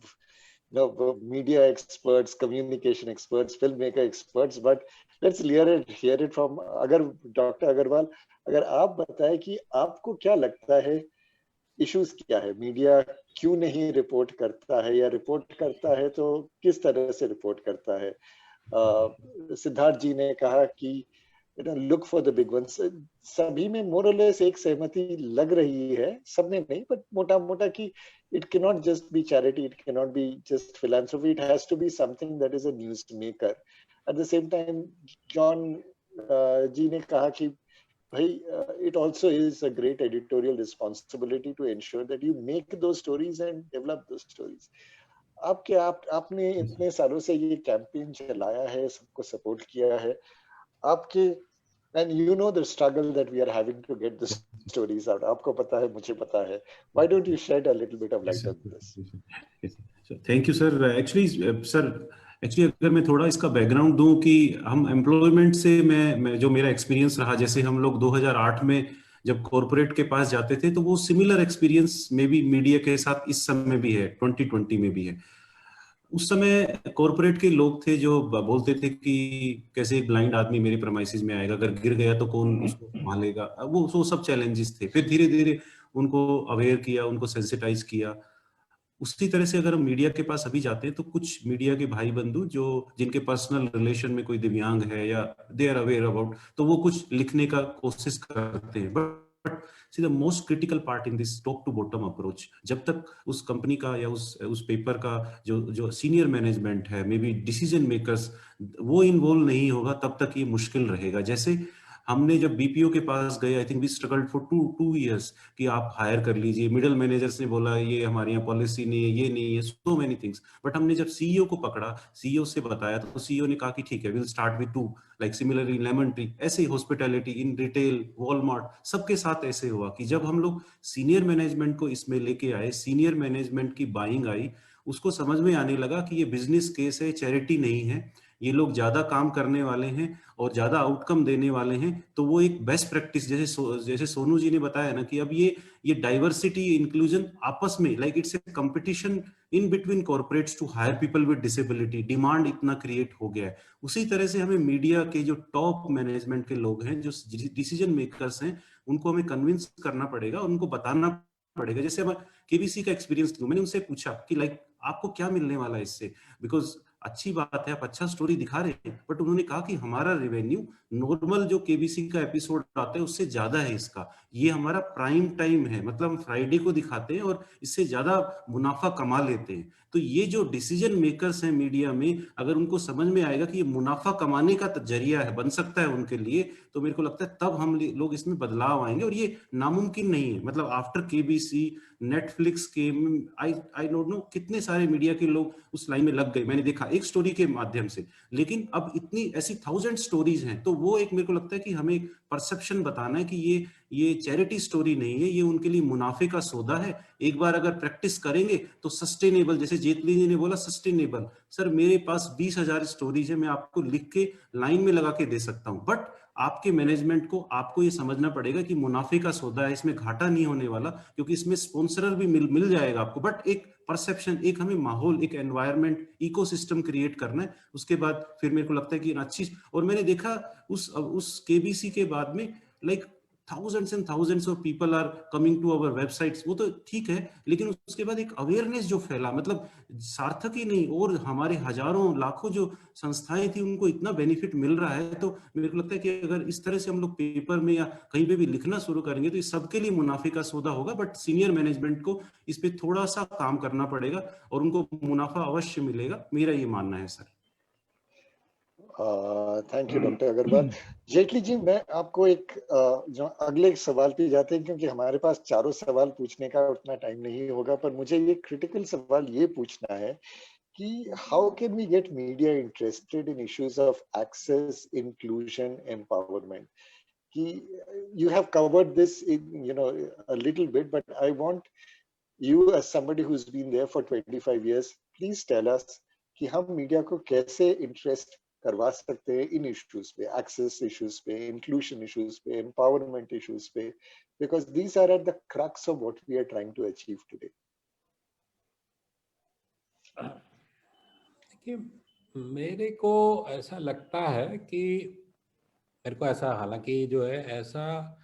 media experts, communication experts, filmmaker experts, but let's hear it from Dr. Agarwal. अगर आप बताएं कि आपको क्या लगता है, इश्यूज क्या है, मीडिया क्यों नहीं रिपोर्ट करता है, या रिपोर्ट करता है तो किस तरह से रिपोर्ट करता है? सिद्धार्थ जी ने कहा कि look for the big ones, सभी में मोर और लेस एक सहमति लग रही है, सबने नहीं, बट मोटा मोटा कि it cannot just be charity, it cannot be just philanthropy, it has to be something that is a news maker. At the same time, John ji ne kaha ki bhai, it also is a great editorial responsibility to ensure that you make those stories and develop those stories. आपने इतने सालों से ये campaign चलाया है, सबको support किया है, आपके, and you know the struggle that we are having to get the stories out. आपको पता है, मुझे पता है. Why don't you shed a little bit of light on this? Thank you, sir. Actually, अगर मैं थोड़ा इसका बैकग्राउंड दूं कि हम एम्प्लॉयमेंट से मैं जो मेरा एक्सपीरियंस रहा, जैसे हम लोग 2008 में जब कॉर्पोरेट के पास जाते थे, तो वो सिमिलर एक्सपीरियंस में भी मीडिया के साथ इस समय भी है, 2020 में भी है। उस समय कॉर्पोरेट के लोग थे जो बोलते थे कि कैसे एक ब्लाइंड आदमी मेरे प्रेमाइसेस में आएगा, अगर गिर गया तो कौन उसको संभालेगा, वो सब चैलेंजेस थे। फिर धीरे धीरे उनको अवेयर किया, उनको सेंसिटाइज किया। उसी तरह से अगर हम मीडिया के पास अभी जाते हैं तो कुछ मीडिया के भाई बंधु जो जिनके पर्सनल रिलेशन में कोई दिव्यांग है या दे आर अवेयर अबाउट, तो वो कुछ लिखने का कोशिश करते हैं। But see the most critical part in this top to bottom approach, जब तक उस कंपनी का या उस पेपर का जो सीनियर मैनेजमेंट है, मे बी डिसीजन मेकर्स, वो इन्वॉल्व नहीं होगा, तब तक ये मुश्किल रहेगा। जैसे हमने जब बीपीओ के पास गए, I think we struggled for 2 years कि आप हायर कर लीजिए। मिडिल मैनेजर्स ने बोला ये हमारे यहाँ पॉलिसी नहीं है, ये नहीं है, सो मेनी थिंग्स। बट हमने जब सीईओ को पकड़ा, सीईओ से बताया, तो सीईओ ने कहा कि ठीक है, will start with 2, like similarly lemon tree. ऐसे ही हॉस्पिटैलिटी, इन रिटेल, वॉलमार्ट, सबके साथ ऐसे हुआ कि जब हम लोग सीनियर मैनेजमेंट को इसमें लेके आए, सीनियर मैनेजमेंट की बाइंग आई, उसको समझ में आने लगा कि ये बिजनेस केस है, चैरिटी नहीं है, ये लोग ज्यादा काम करने वाले हैं और ज्यादा आउटकम देने वाले हैं। तो वो एक बेस्ट प्रैक्टिस, जैसे सोनू जी ने बताया ना कि अब ये डाइवर्सिटी, इंक्लूजन आपस में, like it's a competition in between corporates to hire people with disability, demand इतना क्रिएट हो गया है। उसी तरह से हमें मीडिया के जो टॉप मैनेजमेंट के लोग हैं, जो डिसीजन मेकर्स हैं, उनको हमें कन्विंस करना पड़ेगा, उनको बताना पड़ेगा। जैसे अब केबीसी का एक्सपीरियंस लूं, मैंने उनसे पूछा कि लाइक आपको क्या मिलने वाला है इससे, बिकॉज अच्छी बात है आप अच्छा स्टोरी दिखा रहे हैं, बट उन्होंने कहा कि हमारा रेवेन्यू नॉर्मल जो केबीसी का एपिसोड आता है उससे ज्यादा है इसका, ये हमारा प्राइम टाइम है, मतलब हम फ्राइडे को दिखाते हैं और इससे ज्यादा मुनाफा कमा लेते हैं। तो ये जो डिसीजन मेकर्स हैं मीडिया में, अगर उनको समझ में आएगा कि ये मुनाफा कमाने का जरिया है, बन सकता है उनके लिए, तो मेरे को लगता है तब हम लोग इसमें बदलाव आएंगे। और ये नामुमकिन नहीं है, मतलब आफ्टर केबीसी, नेटफ्लिक्स के, आई डोंट नो कितने सारे मीडिया के लोग उस लाइन में लग गए, मैंने देखा एक स्टोरी के माध्यम से। लेकिन अब इतनी ऐसी 1000 स्टोरीज हैं, तो वो एक मेरे को लगता है कि हमें परसेप्शन बताना है कि ये चैरिटी स्टोरी नहीं है, ये उनके लिए मुनाफे का सौदा है। एक बार अगर प्रैक्टिस करेंगे तो सस्टेनेबल, जैसे जेटली जी ने बोला सस्टेनेबल। सर मेरे पास 20,000 स्टोरीज है, मैं आपको लिख के लाइन में लगा के दे सकता हूं, बट आपके मैनेजमेंट को आपको ये समझना पड़ेगा कि मुनाफे का सौदा है, इसमें घाटा नहीं होने वाला, क्योंकि इसमें स्पॉन्सरर भी मिल जाएगा आपको। बट एक परसेप्शन, एक हमें माहौल, एक एनवायरनमेंट, इकोसिस्टम क्रिएट करना है। उसके बाद फिर मेरे को लगता है कि अच्छी, और मैंने देखा उस केबीसी के बाद में like thousands and thousands of people are coming to our websites, वो तो ठीक है, लेकिन उसके बाद एक अवेयरनेस जो फैला, मतलब सार्थक ही नहीं, और हमारे हजारों लाखों जो संस्थाएं थी उनको इतना बेनिफिट मिल रहा है। तो मेरे को लगता है कि अगर इस तरह से हम लोग पेपर में या कहीं पे भी लिखना शुरू करेंगे तो ये सबके लिए मुनाफे का सौदा होगा। बट सीनियर मैनेजमेंट को इस पे थोड़ा सा काम करना पड़ेगा और उनको मुनाफा अवश्य मिलेगा, मेरा ये मानना है sir. Thank you doctor Agarwal. Jaitley ji, मैं आपको एक जो अगले सवाल पे जाते हैं, क्योंकि हमारे पास चारों सवाल पूछने का उतना टाइम नहीं होगा, पर मुझे ये क्रिटिकल सवाल ये पूछना है how can we get media interested in issues of access, inclusion, empowerment? You have covered this in a little bit, but I want you, as somebody who's been there for 25 years, please tell us कि हम media को कैसे interest करवा सकते हैं in issues पे, access issues पे, inclusion issues पे, एम्पावरमेंट इश्यूज पे, because these are at the crux of what we are trying to achieve today. देखिए, मेरे को ऐसा लगता है कि हालांकि जो है ऐसा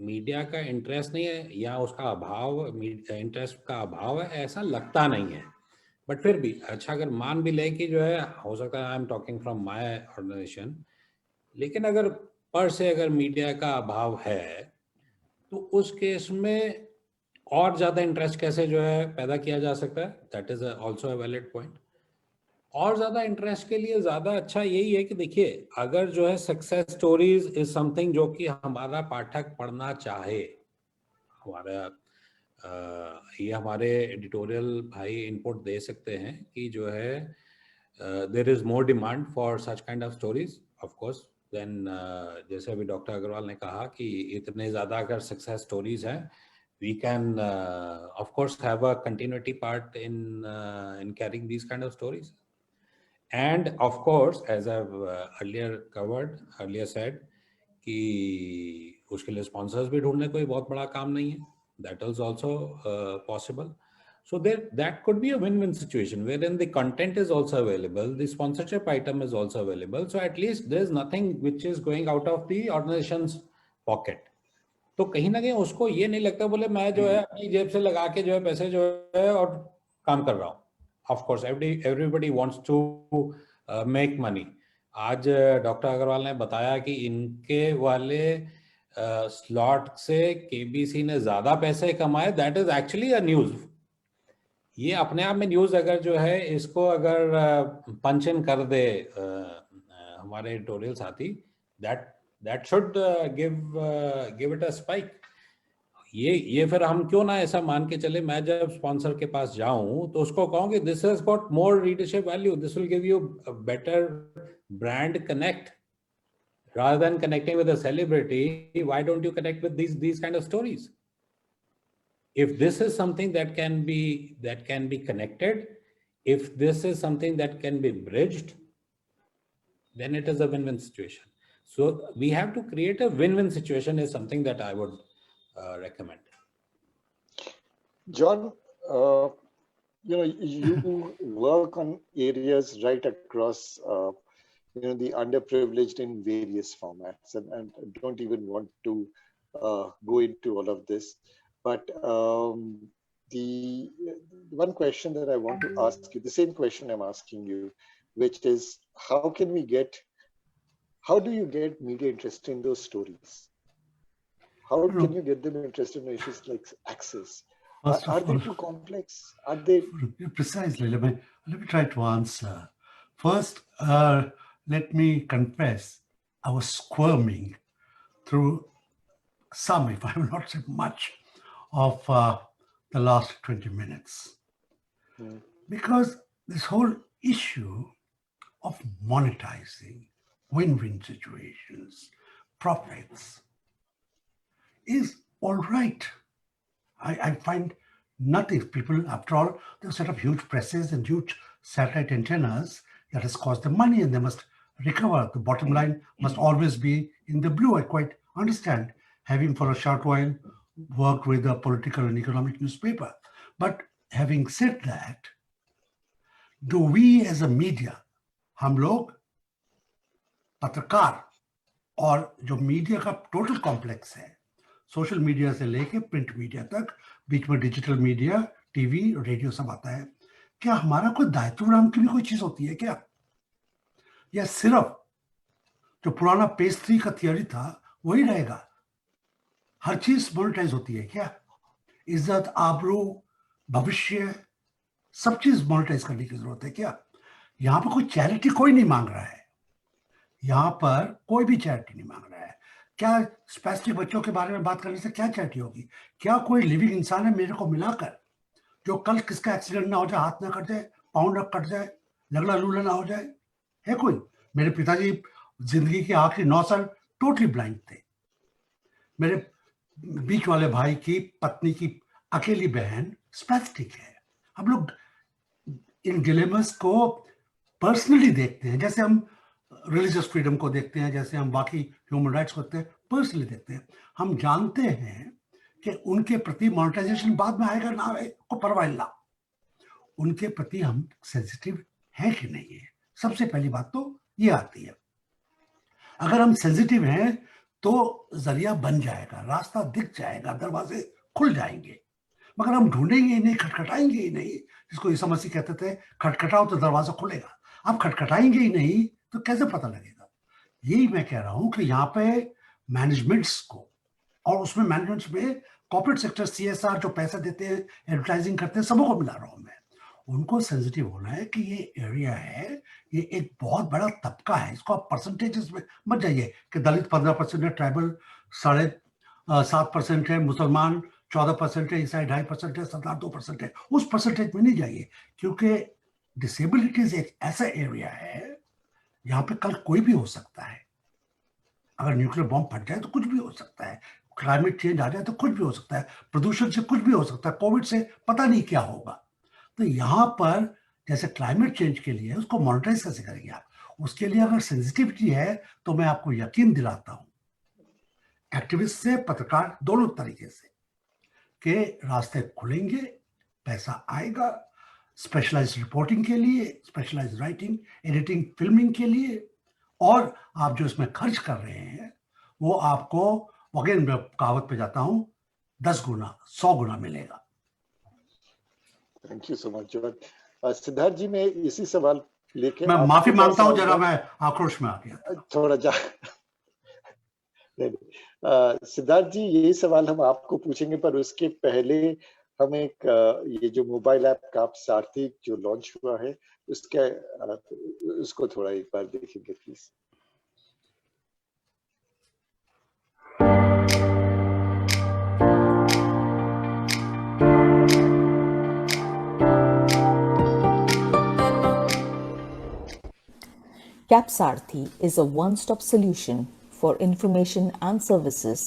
मीडिया का इंटरेस्ट नहीं है या उसका अभाव, इंटरेस्ट का अभाव है, ऐसा लगता नहीं है. बट फिर भी अच्छा, अगर मान भी ले कि जो है हो सकता है, I am talking from my organisation, लेकिन अगर पर से अगर मीडिया का अभाव है तो उस केस में और ज़्यादा इंटरेस्ट कैसे जो है पैदा किया जा सकता है. That is also a valid point. और ज़्यादा इंटरेस्ट के लिए ज़्यादा अच्छा यही है कि देखिए, अगर जो है सक्सेस स्टोरीज इज समथिंग जो कि हमारा पाठक पढ़ना चाहे, ये हमारे एडिटोरियल भाई इनपुट दे सकते हैं कि जो है there is more demand for such kind of stories of course then, जैसे अभी डॉक्टर अग्रवाल ने कहा कि इतने ज़्यादा अगर सक्सेस स्टोरीज हैं, we can of course have a continuity part in carrying these kind of stories. And of course, as I've earlier said, कि उसके लिए sponsors भी ढूंढने कोई बहुत बड़ा काम नहीं है. That is also possible. So that could be a win-win situation wherein the content is also available, the sponsorship item is also available. So at least there is nothing which is going out of the organization's pocket. तो कहीं ना कहीं उसको ये नहीं लगता बोले मैं जो है अपनी जेब से लगा के जो है पैसे जो है और काम कर रहा हूँ. Of course everybody wants to make money. आज डॉक्टर अग्रवाल ने बताया कि इनके वाले स्लॉट से केबीसी ने ज्यादा पैसे कमाए. That is actually a news. ये अपने आप में न्यूज अगर जो है इसको अगर पंच इन कर दे हमारे एडिटोरियल साथी, that should give it a spike. ये फिर हम क्यों ना ऐसा मान के चले, मैं जब स्पॉन्सर के पास जाऊं तो उसको कहूं कि this has got more readership value, this will give you a better brand connect. Rather than connecting with a celebrity, why don't you connect with these kind of stories? If this is something that can be connected, if this is something that can be bridged, then it is a win-win situation. So we have to create a win-win situation is something that I would recommend. John, you work on areas right across, the underprivileged in various formats, and don't even want to go into all of this. But the one question that I want to ask you, the same question I'm asking you, which is how do you get media interested in those stories? How can you get them interested in issues like access? Are they too complex? Are they? Precisely. Let me try to answer. First, let me confess, I was squirming through some, if I will not say much, of the last 20 minutes. Because this whole issue of monetizing win-win situations, profits, is all right. I find nothing. People, after all, they've set up huge presses and huge satellite antennas that has cost them money, and they must recover. The bottom line must always be in the blue. I quite understand, having for a short while worked with a political and economic newspaper. But having said that, do we as a media, हम लोग पत्रकार और जो media का total complex है, social media से लेके print media तक, बीच में डिजिटल मीडिया, टीवी, रेडियो सब आता है, क्या हमारा कोई दायित्व नाम की भी कोई चीज होती है क्या? या सिर्फ जो पुराना पेज 3 का थियरी था वही रहेगा? हर चीज मोनेटाइज होती है क्या? इज्जत, आबरू, भविष्य, सब चीज मोनेटाइज करने की जरूरत है क्या? यहाँ पर कोई चैरिटी कोई नहीं मांग रहा है. यहाँ पर कोई भी चैरिटी नहीं मांग रहा है. क्या स्पेसिफिक बच्चों के बारे में बात करने से क्या चैरिटी होगी? क्या कोई लिविंग इंसान है मेरे को मिलाकर जो कल किसका एक्सीडेंट ना हो जाए, हाथ ना कर दे, पाउंड कट जाए, लगड़ा लूला ना हो जाए? है कोई? मेरे पिताजी जिंदगी के आखिरी 9 साल टोटली ब्लाइंड थे। मेरे बीच वाले भाई की पत्नी की अकेली बहन स्पैस्टिक है। हम लोग इन डिलेमस को पर्सनली देखते हैं, जैसे हम रिलीजियस फ्रीडम को देखते हैं, जैसे हम बाकी ह्यूमन राइट्स को देखते हैं, पर्सनली देखते हैं। हम जानते हैं कि उनके प्रति मोनेटाइजेशन बाद में आएगा ना आए को परवाह ना, उनके प्रति हम सेंसिटिव हैं कि नहीं है। सबसे पहली बात तो ये आती है। अगर हम सेंसिटिव हैं तो जरिया बन जाएगा, रास्ता दिख जाएगा, दरवाजे खुल जाएंगे। मगर हम ढूंढेंगे ही नहीं, खटखटाएंगे ही नहीं। जिसको ईसा मसीह कहते थे खटखटाओ तो दरवाजा खुलेगा। आप खटखटाएंगे ही नहीं तो कैसे पता लगेगा? यही मैं कह रहा हूं कि यहाँ पे मैनेजमेंट्स को, और उसमें मैनेजमेंट्स में कॉर्पोरेट सेक्टर, CSR जो पैसा देते हैं, एडवर्टाइजिंग करते हैं, सबको मिला रहा हूं मैं। उनको सेंसिटिव होना है कि ये एरिया है, ये एक बहुत बड़ा तबका है। इसको आप परसेंटेजेस में मत जाइए कि दलित 15% है, ट्राइबल 7.5% है, मुसलमान 14% है, ईसाई 2.5% है, सरदार 2% है। उस परसेंटेज में नहीं जाइए, क्योंकि डिसेबिलिटीज एक ऐसा एरिया है यहाँ पे कल कोई भी हो सकता है। अगर न्यूक्लियर बॉम्ब फट जाए तो कुछ भी हो सकता है, क्लाइमेट चेंज आ जाए तो कुछ भी हो सकता है, प्रदूषण से कुछ भी हो सकता है, कोविड से पता नहीं क्या होगा। तो यहाँ पर जैसे क्लाइमेट चेंज के लिए उसको मॉनिटराइज कैसे करेंगे आप? उसके लिए अगर सेंसिटिविटी है तो मैं आपको यकीन दिलाता हूँ, एक्टिविस्ट से पत्रकार दोनों तरीके से, कि रास्ते खुलेंगे, पैसा आएगा स्पेशलाइज्ड रिपोर्टिंग के लिए, स्पेशलाइज्ड राइटिंग, एडिटिंग, फिल्मिंग के लिए, और आप जो इसमें खर्च कर रहे हैं वो आपको, अगेन मैं कहावत पे जाता हूँ, 10 गुना 100 गुना मिलेगा। Thank you so much John. Siddharth ji, मैं इसी सवाल लेके मैं माफी मांगता हूँ, जरा मैं आक्रोश में आ गया थोड़ा जा सिद्धार्थ जी, यही सवाल हम आपको पूछेंगे, पर उसके पहले हम एक ये जो मोबाइल ऐप का सारथी जो लॉन्च हुआ है उसको थोड़ा एक बार देखेंगे please. CapSarthi is a one-stop solution for information and services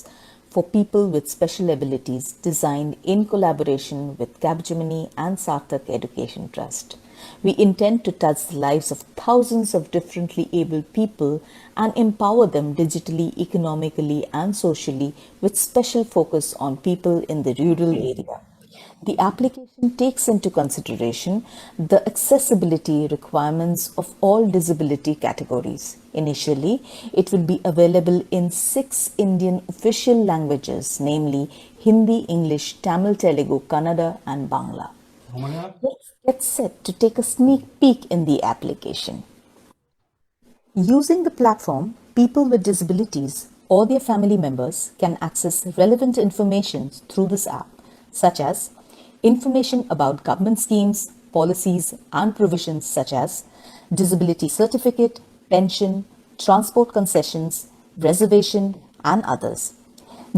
for people with special abilities, designed in collaboration with Capgemini and Sarthak Education Trust. We intend to touch the lives of thousands of differently abled people and empower them digitally, economically and socially, with special focus on people in the rural area. The application takes into consideration the accessibility requirements of all disability categories. Initially, it will be available in 6 Indian official languages, namely Hindi, English, Tamil, Telugu, Kannada and Bangla. Let's get set to take a sneak peek in the application. Using the platform, people with disabilities or their family members can access relevant information through this app, such as information about government schemes, policies and provisions such as disability certificate, pension, transport concessions, reservation and others.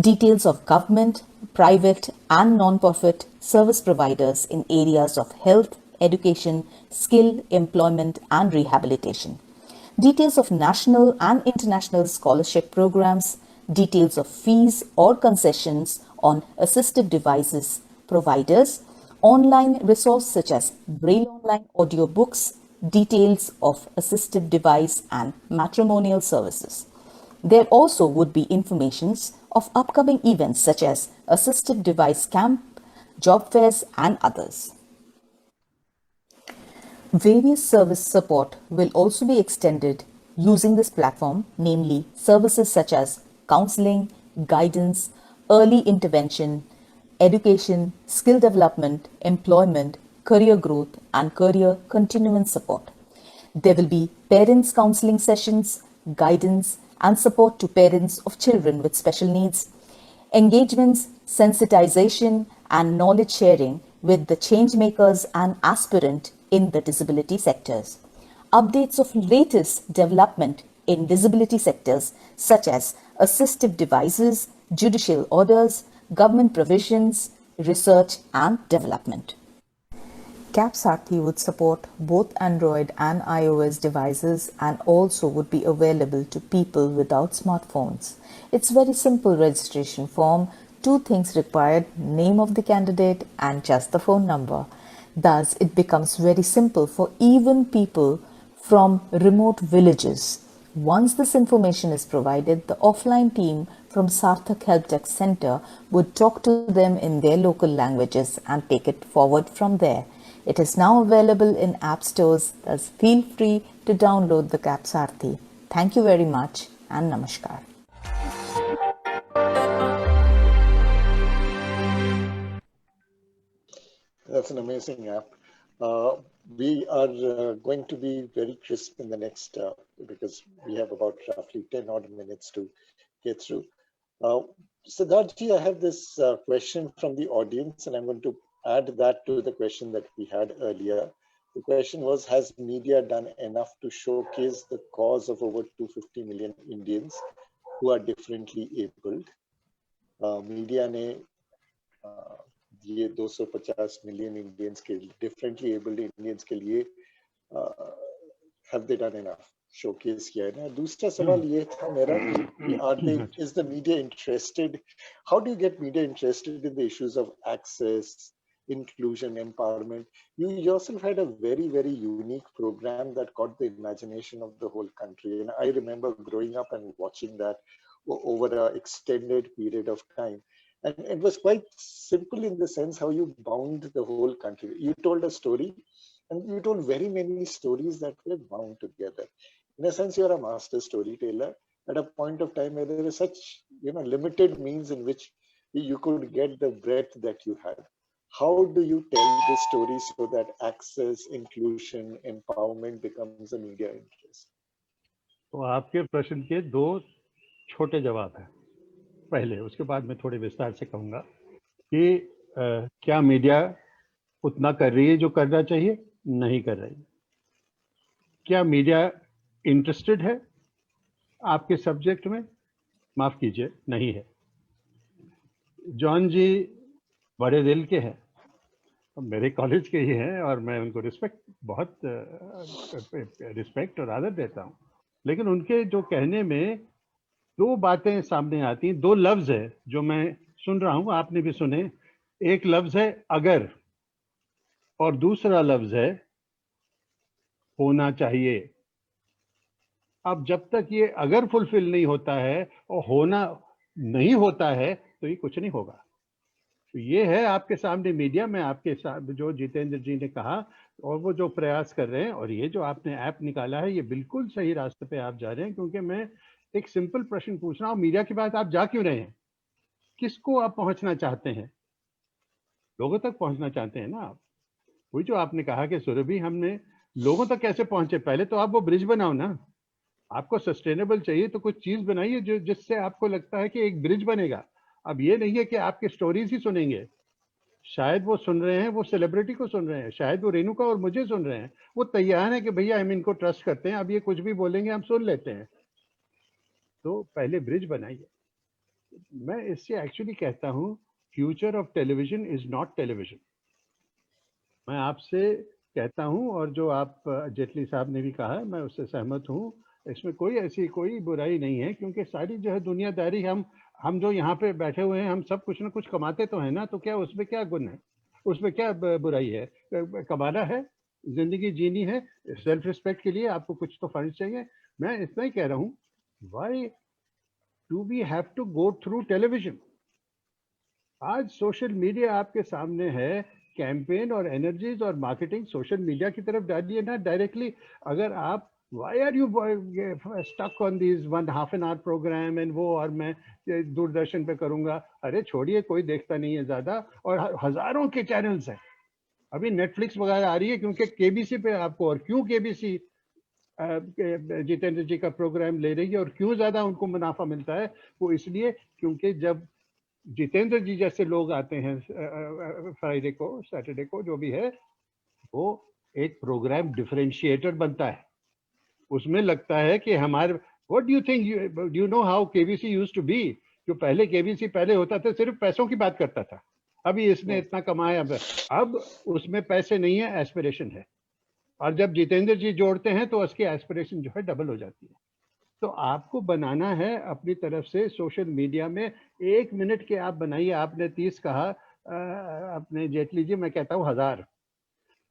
Details of government, private and non-profit service providers in areas of health, education, skill, employment and rehabilitation. Details of national and international scholarship programs, details of fees or concessions on assistive devices providers, online resources such as Braille Online audiobooks, details of assistive device and matrimonial services. There also would be informations of upcoming events such as assistive device camp, job fairs and others. Various service support will also be extended using this platform, namely services such as counseling, guidance, early intervention, education, skill development, employment, career growth, and career continuance support. There will be parents counseling sessions, guidance, and support to parents of children with special needs, engagements, sensitization, and knowledge sharing with the change makers and aspirant in the disability sectors. Updates of latest development in disability sectors such as assistive devices, judicial orders, government provisions, research and development. CapSathi would support both Android and iOS devices and also would be available to people without smartphones. It's very simple registration form. 2 things required: name of the candidate and just the phone number. Thus, it becomes very simple for even people from remote villages. Once this information is provided, the offline team from Sarthak Help Desk Center would talk to them in their local languages and take it forward from there. It is now available in app stores, thus feel free to download the CapSathi. Thank you very much and Namaskar. That's an amazing app. We are going to be very crisp in the next, because we have about roughly 10 odd minutes to get through. Siddharthji, I have this question from the audience, and I'm going to add that to the question that we had earlier. The question was, has media done enough to showcase the cause of over 250 million Indians who are differently abled? Media ने ये 250 million Indians के differently abled Indians के लिए have they done enough? Showcase किया है ना. दूसरा सवाल ये था मेरा कि is the media interested? How do you get media interested in the issues of access, inclusion, empowerment? You yourself had a very, very unique program that caught the imagination of the whole country. And I remember growing up and watching that over an extended period of time. And it was quite simple in the sense how you bound the whole country. You told a story, and you told very many stories that were bound together. In a sense, you're a master storyteller at a point of time where there is such, limited means in which you could get the breadth that you had. How do you tell the story so that access, inclusion, empowerment becomes a media interest? तो आपके प्रश्न के 2 छोटे जवाब हैं. पहले, उसके बाद मैं थोड़े विस्तार से कहूँगा कि क्या मीडिया उतना कर रही है जो करना चाहिए? नहीं कर रही. क्या मीडिया इंटरेस्टेड है आपके सब्जेक्ट में? माफ कीजिए, नहीं है. जॉन जी बड़े दिल के हैं, मेरे कॉलेज के ही हैं और मैं उनको बहुत रिस्पेक्ट और आदर देता हूँ. लेकिन उनके जो कहने में 2 बातें सामने आती हैं, 2 लफ्ज है जो मैं सुन रहा हूँ, आपने भी सुने. एक लफ्ज है अगर और दूसरा लफ्ज है होना चाहिए. अब जब तक ये अगर फुलफिल नहीं होता है और होना नहीं होता है तो ये कुछ नहीं होगा. तो ये है आपके सामने मीडिया में, आपके साथ जो जितेंद्र जी ने कहा और वो जो प्रयास कर रहे हैं, और ये जो आपने ऐप निकाला है, ये बिल्कुल सही रास्ते पे आप जा रहे हैं. क्योंकि मैं एक सिंपल प्रश्न पूछ रहा हूँ, मीडिया की बात आप जा क्यों रहे हैं? किसको आप पहुंचना चाहते हैं? लोगों तक पहुंचना चाहते हैं ना आप. वही जो आपने कहा कि सुरभि हमने लोगों तक कैसे पहुंचे, पहले तो आप वो ब्रिज बनाओ ना. आपको सस्टेनेबल चाहिए तो कुछ चीज बनाइए जो जिससे आपको लगता है कि एक ब्रिज बनेगा. अब ये नहीं है कि आपके स्टोरीज ही सुनेंगे. शायद वो सुन रहे हैं, वो सेलिब्रिटी को सुन रहे हैं, शायद वो रेणुका और मुझे सुन रहे हैं. वो तैयार है कि भैया हम इनको ट्रस्ट करते हैं, अब ये कुछ भी बोलेंगे हम सुन लेते हैं. तो पहले ब्रिज बनाइए. मैं इससे एक्चुअली कहता हूँ, future of television is not television. मैं आपसे कहता हूँ, और जो आप जेटली साहब ने भी कहा, मैं उससे सहमत हूँ. इसमें कोई बुराई नहीं है, क्योंकि सारी जो है दुनियादारी, हम जो यहाँ पे बैठे हुए हैं, हम सब कुछ ना कुछ कमाते तो हैं ना. तो क्या उसमें क्या गुण है? उसमें क्या बुराई है? कमाना है, जिंदगी जीनी है, सेल्फ रिस्पेक्ट के लिए आपको कुछ तो फंड चाहिए. मैं इतना ही कह रहा हूँ, why do we have to go through television? आज सोशल मीडिया आपके सामने है. कैंपेन और एनर्जीज और मार्केटिंग सोशल मीडिया की तरफ डालिए ना डायरेक्टली. अगर आप why are you stuck on these 1/2 an hour program and वो और मैं दूरदर्शन पे करूंगा? अरे छोड़िए, कोई देखता नहीं है ज्यादा. और हजारों के चैनल्स हैं. अभी नेटफ्लिक्स वगैरह आ रही है क्योंकि केबीसी पे आपको, और क्यों केबीसी जितेंद्र जी का प्रोग्राम ले रही है और क्यों ज्यादा उनको मुनाफा मिलता है? वो इसलिए क्योंकि जब जितेंद्र जी जैसे लोग आते हैं फ्राइडे को, सैटरडे को, जो भी है, वो एक प्रोग्राम डिफरेंशिएटर बनता है. उसमें लगता है कि हमारे, what do you think, do you know how KBC used to be? जो पहले केबीसी पहले होता था, सिर्फ पैसों की बात करता था. अभी इसने इतना कमाया, अब उसमें पैसे नहीं है, एस्पिरेशन है। और जब जितेंद्र जी जोड़ते हैं तो उसकी एस्पिरेशन जो है डबल हो जाती है। तो आपको बनाना है अपनी तरफ से सोशल मीडिया में 1 मिनट के आप बनाइए। आपने 30 कहा, अपने जेटली जी, मैं कहता हूँ 1000।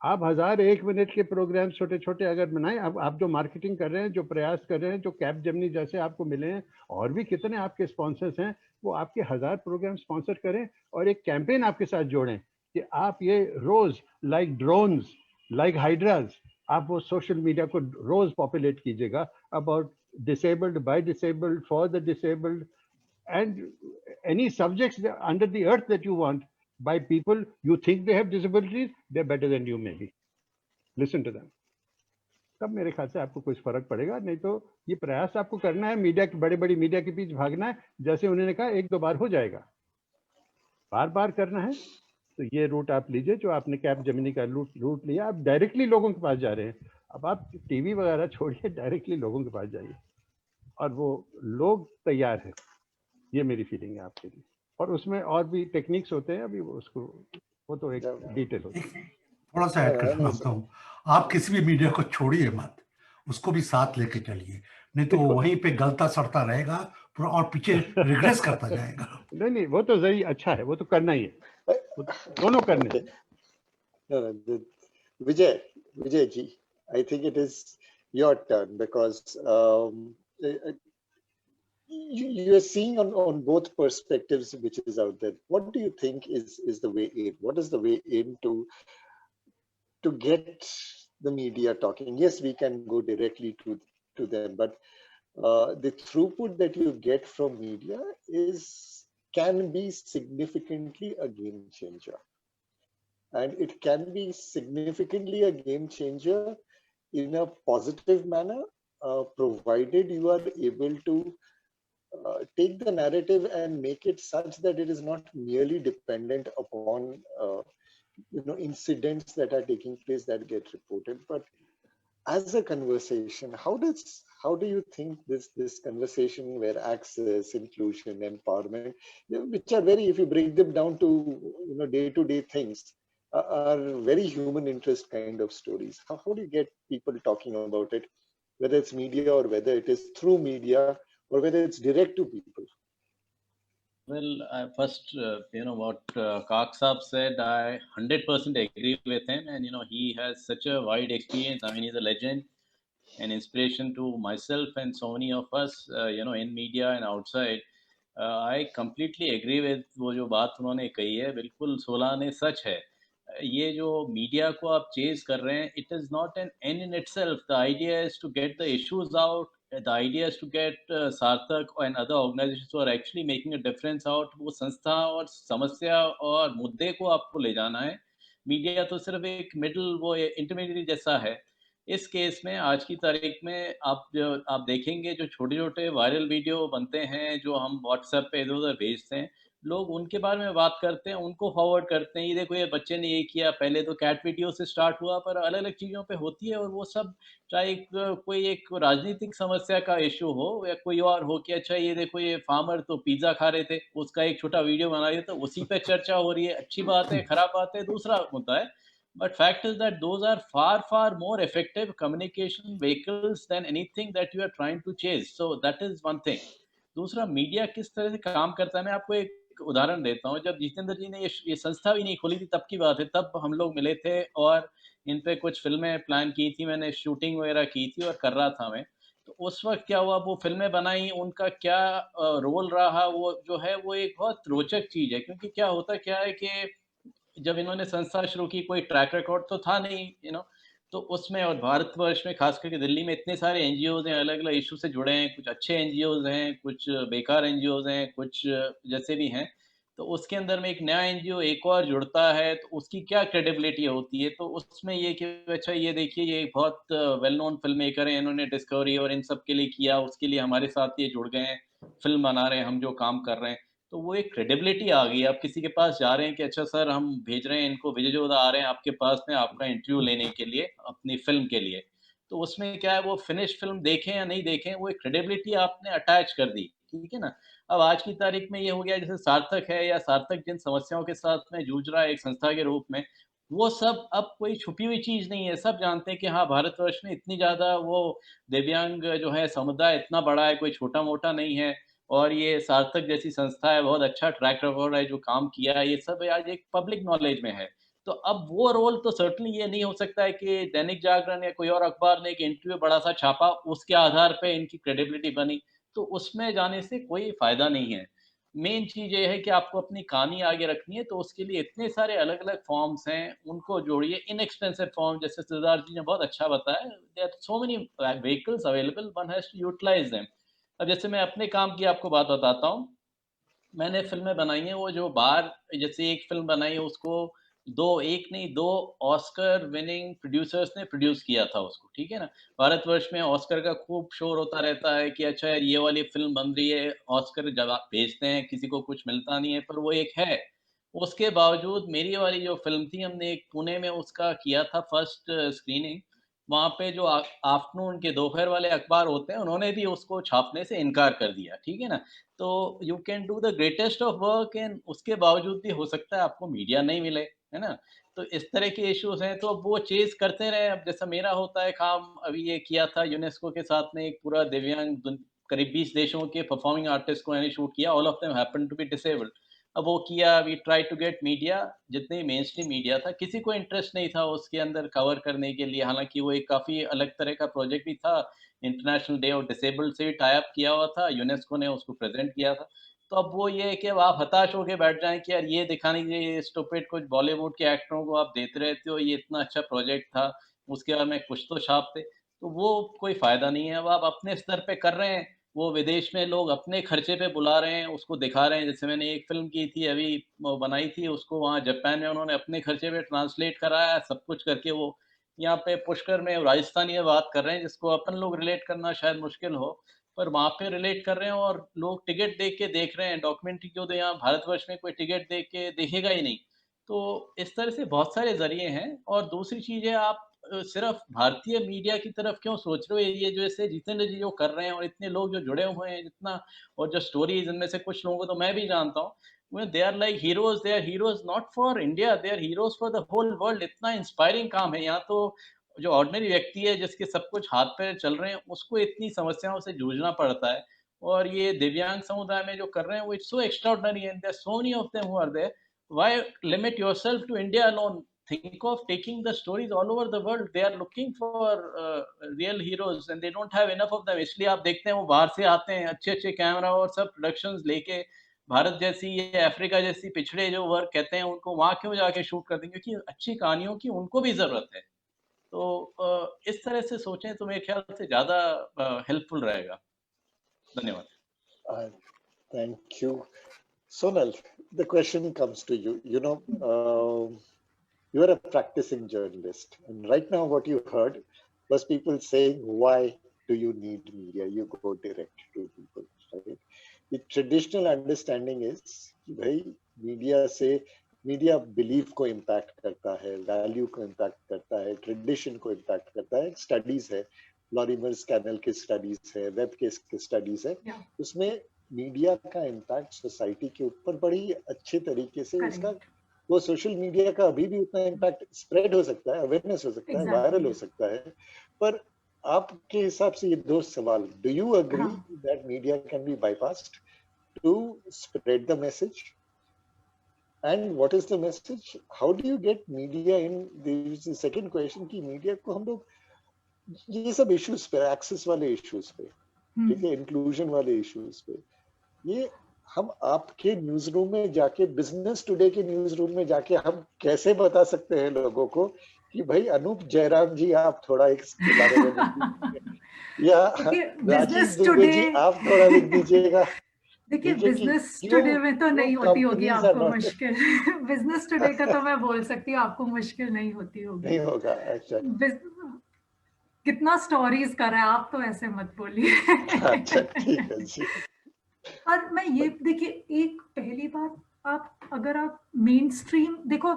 आप 1000 1 मिनट के प्रोग्राम छोटे छोटे अगर बनाएं। अब आप जो मार्केटिंग कर रहे हैं, जो प्रयास कर रहे हैं, जो कैपजेमिनी जैसे आपको मिले हैं, और भी कितने आपके स्पॉन्सर्स हैं, वो आपके 1000 प्रोग्राम स्पॉन्सर करें और एक कैंपेन आपके साथ जोड़ें कि आप ये रोज लाइक ड्रोन्स, लाइक हाइड्रास, आप वो सोशल मीडिया को रोज पॉपुलेट कीजिएगा about disabled, by disabled, for the disabled, and any subjects under the earth that you want, by people you think they have disabilities, they're better than you maybe. Listen to them. तब मेरे ख्याल से आपको कुछ फर्क पड़ेगा। नहीं तो ये प्रयास आपको करना है, मीडिया के बड़े बड़ी मीडिया के पीछे भागना है, जैसे उन्होंने कहा 1-2 बार हो जाएगा, बार बार करना है। तो ये रूट आप लीजिए जो आपने कैपजेमिनी का रूट लिया, आप डायरेक्टली लोगों के पास जा रहे हैं। अब आप टीवी वगैरह छोड़िए, डायरेक्टली लोगों के पास जाइए, और वो लोग तैयार है। ये मेरी फीलिंग है आपके लिए। और उसमें और भी टेक्निक्स होते हैं, अभी वो तो एक डिटेल होता है। थोड़ा सा ऐड करना चाहता हूँ, आप किसी भी मीडिया को छोड़िए मत, उसको भी साथ लेके चलिए, नहीं तो वहीं पे गलता सड़ता रहेगा और पीछे रिग्रेस करता जाएगा। नहीं, वो तो सही, अच्छा है, वो तो करना ही है, दोनों करने हैं। Vijay ji, I think it is your turn, because you are seeing on both perspectives which is out there. What do you think is the way in? What is the way in to get the media talking? Yes, we can go directly to them, but the throughput that you get from media can be significantly a game changer. And it can be significantly a game changer in a positive manner, provided you are able to take the narrative and make it such that it is not merely dependent upon incidents that are taking place that get reported, but as a conversation. How do you think this conversation where access, inclusion, empowerment, which are very, if you break them down to day-to-day things, are very human interest kind of stories. How do you get people talking about it, whether it's media or whether it is through media or whether it's direct to people? Well, first, what Kak Saab said, I 100% agree with him. And, he has such a wide experience. I mean, he's a legend, an inspiration to myself and so many of us, in media and outside. I completely agree with वो जो बात उन्होंने कही है, बिल्कुल सोला ने सच है। ये जो मीडिया को आप चेज कर रहे हैं, it is not an end in itself. The idea is to get the issues out. The idea is to get Sarthak and other organizations who are actually making a difference out. वो संस्था और समस्या और मुद्दे को आपको ले जाना है। मीडिया तो सिर्फ एक मिडल, वो इंटरमीडिएट जैसा है। इस केस में आज की तारीख में आप देखेंगे जो छोटे छोटे वायरल वीडियो बनते हैं, जो हम व्हाट्सएप पे इधर उधर भेजते हैं, लोग उनके बारे में बात करते हैं, उनको फॉरवर्ड करते हैं, ये देखो ये बच्चे ने ये किया। पहले तो कैट वीडियो से स्टार्ट हुआ, पर अलग अलग चीज़ों पे होती है। और वो सब चाहे कोई एक राजनीतिक समस्या का इशू हो या कोई और हो, कि अच्छा ये देखो ये फार्मर तो पिज्ज़ा खा रहे थे, उसका एक छोटा वीडियो बना दिया, तो उसी पे चर्चा हो रही है। अच्छी बात है, खराब बात है, दूसरा मुद्दा है। But fact is that those are far more effective communication vehicles than anything that you are trying to chase. So that is one thing. दूसरा, मीडिया किस तरह से काम करता है, मैं आपको एक उदाहरण देता हूँ। जब जितेंद्र जी ने ये संस्था भी नहीं खोली थी, तब की बात है। तब हम लोग मिले थे और इन पे कुछ फिल्में प्लान की थी, मैंने शूटिंग वगैरह की थी और कर रहा था मैं। तो उस वक्त क्या हुआ, वो फिल्में बनाई, उनका क्या रोल रहा, वो जो है वो एक बहुत रोचक चीज़ है। क्योंकि क्या है कि जब इन्होंने संस्था शुरू की, कोई ट्रैक रिकॉर्ड तो था नहीं, तो उसमें, और भारतवर्ष में खास करके दिल्ली में इतने सारे एनजीओज हैं, अलग अलग इशू से जुड़े हैं। कुछ अच्छे एनजीओज हैं, कुछ बेकार एनजीओज हैं, कुछ जैसे भी हैं। तो उसके अंदर में एक नया एनजीओ एक और जुड़ता है, तो उसकी क्या क्रेडिबिलिटी होती है। तो उसमें ये कि अच्छा ये देखिए ये बहुत वेल नोन फिल्म मेकर हैं, इन्होंने डिस्कवरी और इन सब के लिए किया, उसके लिए हमारे साथ ये जुड़ गए हैं, फिल्म बना रहे हैं, हम जो काम कर रहे हैं। तो वो एक क्रेडिबिलिटी आ गई। आप किसी के पास जा रहे हैं कि अच्छा सर हम भेज रहे हैं इनको, विजय जोधा आ रहे हैं आपके पास में आपका इंटरव्यू लेने के लिए अपनी फिल्म के लिए। तो उसमें क्या है, वो फिनिश फिल्म देखें या नहीं देखें, वो एक क्रेडिबिलिटी आपने अटैच कर दी ठीक है ना। अब आज की तारीख में ये हो गया, जैसे सार्थक है या सार्थक जिन समस्याओं के साथ में जूझ रहा है एक संस्था के रूप में, वो सब अब कोई छुपी हुई चीज़ नहीं है। सब जानते हैं कि हाँ, भारतवर्ष में इतनी ज़्यादा वो दिव्यांग जो है समुदाय इतना बड़ा है, कोई छोटा-मोटा नहीं है। और ये सार्थक जैसी संस्था है, बहुत अच्छा ट्रैक रिकॉर्ड है, जो काम किया है, ये सब आज एक पब्लिक नॉलेज में है। तो अब वो रोल तो सर्टेनली ये नहीं हो सकता है कि दैनिक जागरण या कोई और अखबार ने एक इंटरव्यू बड़ा-सा छापा, उसके आधार पे इनकी क्रेडिबिलिटी बनी, तो उसमें जाने से कोई फ़ायदा नहीं है। मेन चीज़ ये है कि आपको अपनी कहानी आगे रखनी है, तो उसके लिए इतने सारे अलग-अलग फॉर्म्स हैं, उनको जोड़िए। इनएक्सपेंसिव फॉर्म, जैसे सिद्धार्थ जी ने बहुत अच्छा बताया, there are so many vehicles available, one has to utilise them. अब जैसे मैं अपने काम की आपको बात बताता हूँ। मैंने फ़िल्में बनाई हैं, वो जो बाहर, जैसे एक फ़िल्म बनाई है, उसको 1 नहीं 2 ऑस्कर विनिंग प्रोड्यूसर्स ने प्रोड्यूस किया था उसको, ठीक है ना? भारतवर्ष में ऑस्कर का खूब शोर होता रहता है कि अच्छा यार, ये वाली फ़िल्म बन रही है, ऑस्कर जब आप भेजते हैं, किसी को कुछ मिलता नहीं है, पर वो एक है। उसके बावजूद मेरी वाली जो फ़िल्म थी, हमने एक पुणे में उसका किया था फर्स्ट स्क्रीनिंग। वहाँ पे जो आफ्टरनून के दोपहर वाले अखबार होते हैं, उन्होंने भी उसको छापने से इनकार कर दिया, ठीक है ना? तो you can do the greatest of work and उसके बावजूद भी हो सकता है आपको मीडिया नहीं मिले, है ना? तो इस तरह के इश्यूज़ हैं, तो अब वो चेज़ करते रहें। अब जैसा मेरा होता है काम, अभी ये किया था यूनेस्को के साथ में, एक पूरा दिव्यांग करीब 20 देशों के परफॉर्मिंग आर्टिस्ट को मैंने शूट किया, all of them happen to be disabled. अब वो किया, we try to get media, जितने मेन स्ट्रीम मीडिया था, किसी को इंटरेस्ट नहीं था उसके अंदर कवर करने के लिए, हालाँकि वो एक काफ़ी अलग तरह का प्रोजेक्ट भी था। इंटरनेशनल डे ऑफ डिसेबल्ड से भी टाई अप किया हुआ था, यूनेस्को ने उसको प्रेज़ेंट किया था। तो अब वो ये है कि अब आप हताश होके बैठ जाएँ कि यार, ये दिखाने के लिए स्टूपिड कुछ बॉलीवुड के एक्टरों को आप देते रहते हो, ये इतना अच्छा प्रोजेक्ट था, उसके बारे में कुछ तो छापते। तो वो कोई फ़ायदा नहीं है। अब आप अपने स्तर पे कर रहे हैं, वो विदेश में लोग अपने खर्चे पे बुला रहे हैं, उसको दिखा रहे हैं। जैसे मैंने एक फ़िल्म की थी अभी, वो बनाई थी, उसको वहाँ जापान में उन्होंने अपने खर्चे पे ट्रांसलेट कराया, सब कुछ करके वो यहाँ पे पुष्कर में राजस्थानी में बात कर रहे हैं, जिसको अपन लोग रिलेट करना शायद मुश्किल हो, पर वहाँ पे रिलेट कर रहे हैं और लोग टिकट देख के देख रहे हैं। डॉक्यूमेंट्री क्यों तो यहाँ भारतवर्ष में कोई टिकट देख के देखेगा ही नहीं। तो इस तरह से बहुत सारे ज़रिए हैं। और दूसरी चीज़ है, आप सिर्फ भारतीय मीडिया की तरफ क्यों सोच रहे हो? ये जो ऐसे जितेंद्र जी जो कर रहे हैं और इतने लोग जो जुड़े हुए हैं जितना, और जो स्टोरीज़, इनमें से कुछ लोगों को तो मैं भी जानता हूँ। They are like heroes, they are heroes not for India, they are heroes for the whole world. इतना इंस्पायरिंग काम है। यहाँ तो जो ऑर्डिनरी व्यक्ति है, जिसके सब कुछ हाथ पैर चल रहे हैं, उसको इतनी समस्याओं से जूझना पड़ता है। और ये दिव्यांग समुदाय में जो कर रहे हैं, वो it's so extraordinary and there are so many of them who are there. Why limit yourself to India alone? Think of taking the stories all over the world. They are looking for real heroes and they don't have enough of them. इसलिए आप देखते हैं वो बाहर से आते हैं अच्छे-अच्छे कैमरा और सब प्रोडक्शंस लेके, भारत जैसी या अफ्रीका जैसी पिछड़े जो वर्ग कहते हैं, उनको वहाँ क्यों जाके शूट कर देंगे? क्योंकि अच्छी कहानियों की उनको भी ज़रूरत है। तो इस तरह से सोचें तो मेरे ख्याल से ज़्यादा हेल्पफुल रहेगा। धन्यवाद। Thank you. Sonal, the question comes to you. You are a practicing journalist, and right now what you heard was people saying, why do you need media? You go direct to people, right? The traditional understanding is कि भाई media belief को impact करता है, value को impact करता है, tradition को impact करता है। स्टडीज है, लॉरिमर्स कैनल की स्टडीज है, वेब के स्टडीज है, उसमें मीडिया का इम्पैक्ट सोसाइटी के ऊपर बड़ी अच्छे तरीके से उसका, वो सोशल मीडिया का अभी भी उतना इम्पैक्ट स्प्रेड हो सकता है, अवेयरनेस हो सकता है, वायरल हो सकता है। पर आपके हिसाब से ये दो सवाल, do you agree that media can be bypassed to spread the message? And what is the message? How do you get media in? This is the second question कि मीडिया को हम लोग ये सब इश्यूज पे, एक्सेस वाले issues पे, ठीक है, इंक्लूजन वाले इश्यूज पे, ये हम आपके न्यूज रूम में जाके, बिजनेस टुडे के न्यूज रूम में जाके हम कैसे बता सकते हैं लोगों को कि भाई अनूप जयराम जी आप थोड़ा इसके बारे में या राजीव दुबे जी आप थोड़ा लिख दीजिएगा? देखिए, बिजनेस टुडे में तो नहीं होती होगी आपको मुश्किल। बिजनेस टुडे का तो मैं बोल सकती हूँ आपको मुश्किल नहीं होती होगी। नहीं होगा। अच्छा, कितना स्टोरीज कर रहा है, आप तो ऐसे मत बोलिए। अच्छा, ठीक है जी। और मैं ये देखिए, एक पहली बात, अगर आप मेन स्ट्रीम देखो,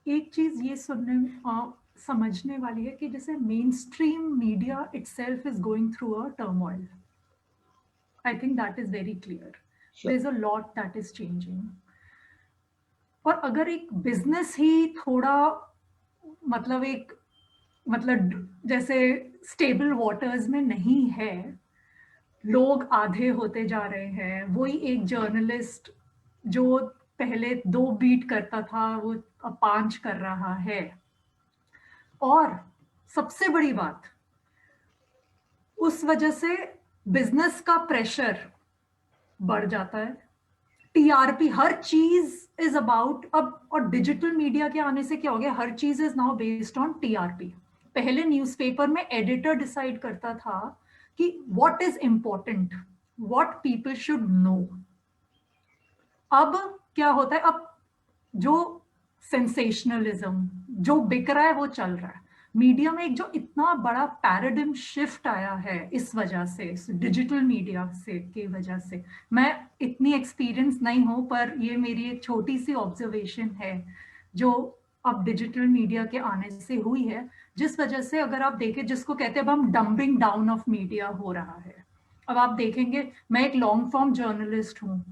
एक चीज ये समझने वाली है कि जैसे main stream media itself is going through a turmoil. I think that is very clear. Sure. There's a lot that is changing. और अगर एक बिजनेस ही थोड़ा मतलब जैसे स्टेबल वाटर्स में नहीं है, लोग आधे होते जा रहे हैं, वही एक जर्नलिस्ट जो पहले 2 बीट करता था वो अब 5 कर रहा है। और सबसे बड़ी बात, उस वजह से बिजनेस का प्रेशर बढ़ जाता है। टीआरपी, हर चीज इज अबाउट अब, और डिजिटल मीडिया के आने से क्या हो गया, हर चीज is now based on TRP. पहले न्यूज़पेपर में एडिटर डिसाइड करता था कि what is important, what people should know. अब क्या होता है, अब जो सेंसेशनलिज्म जो बिक रहा है वो चल रहा है। मीडिया में एक जो इतना बड़ा पैराडिम शिफ्ट आया है इस वजह से, डिजिटल मीडिया से की वजह से। मैं इतनी एक्सपीरियंस नहीं हूं, पर ये मेरी एक छोटी सी ऑब्जर्वेशन है जो अब डिजिटल मीडिया के आने से हुई है, जिस वजह से अगर आप देखें, जिसको कहते हैं अब हम डंबिंग डाउन ऑफ मीडिया हो रहा है। अब आप देखेंगे, मैं एक लॉन्ग फॉर्म जर्नलिस्ट हूँ,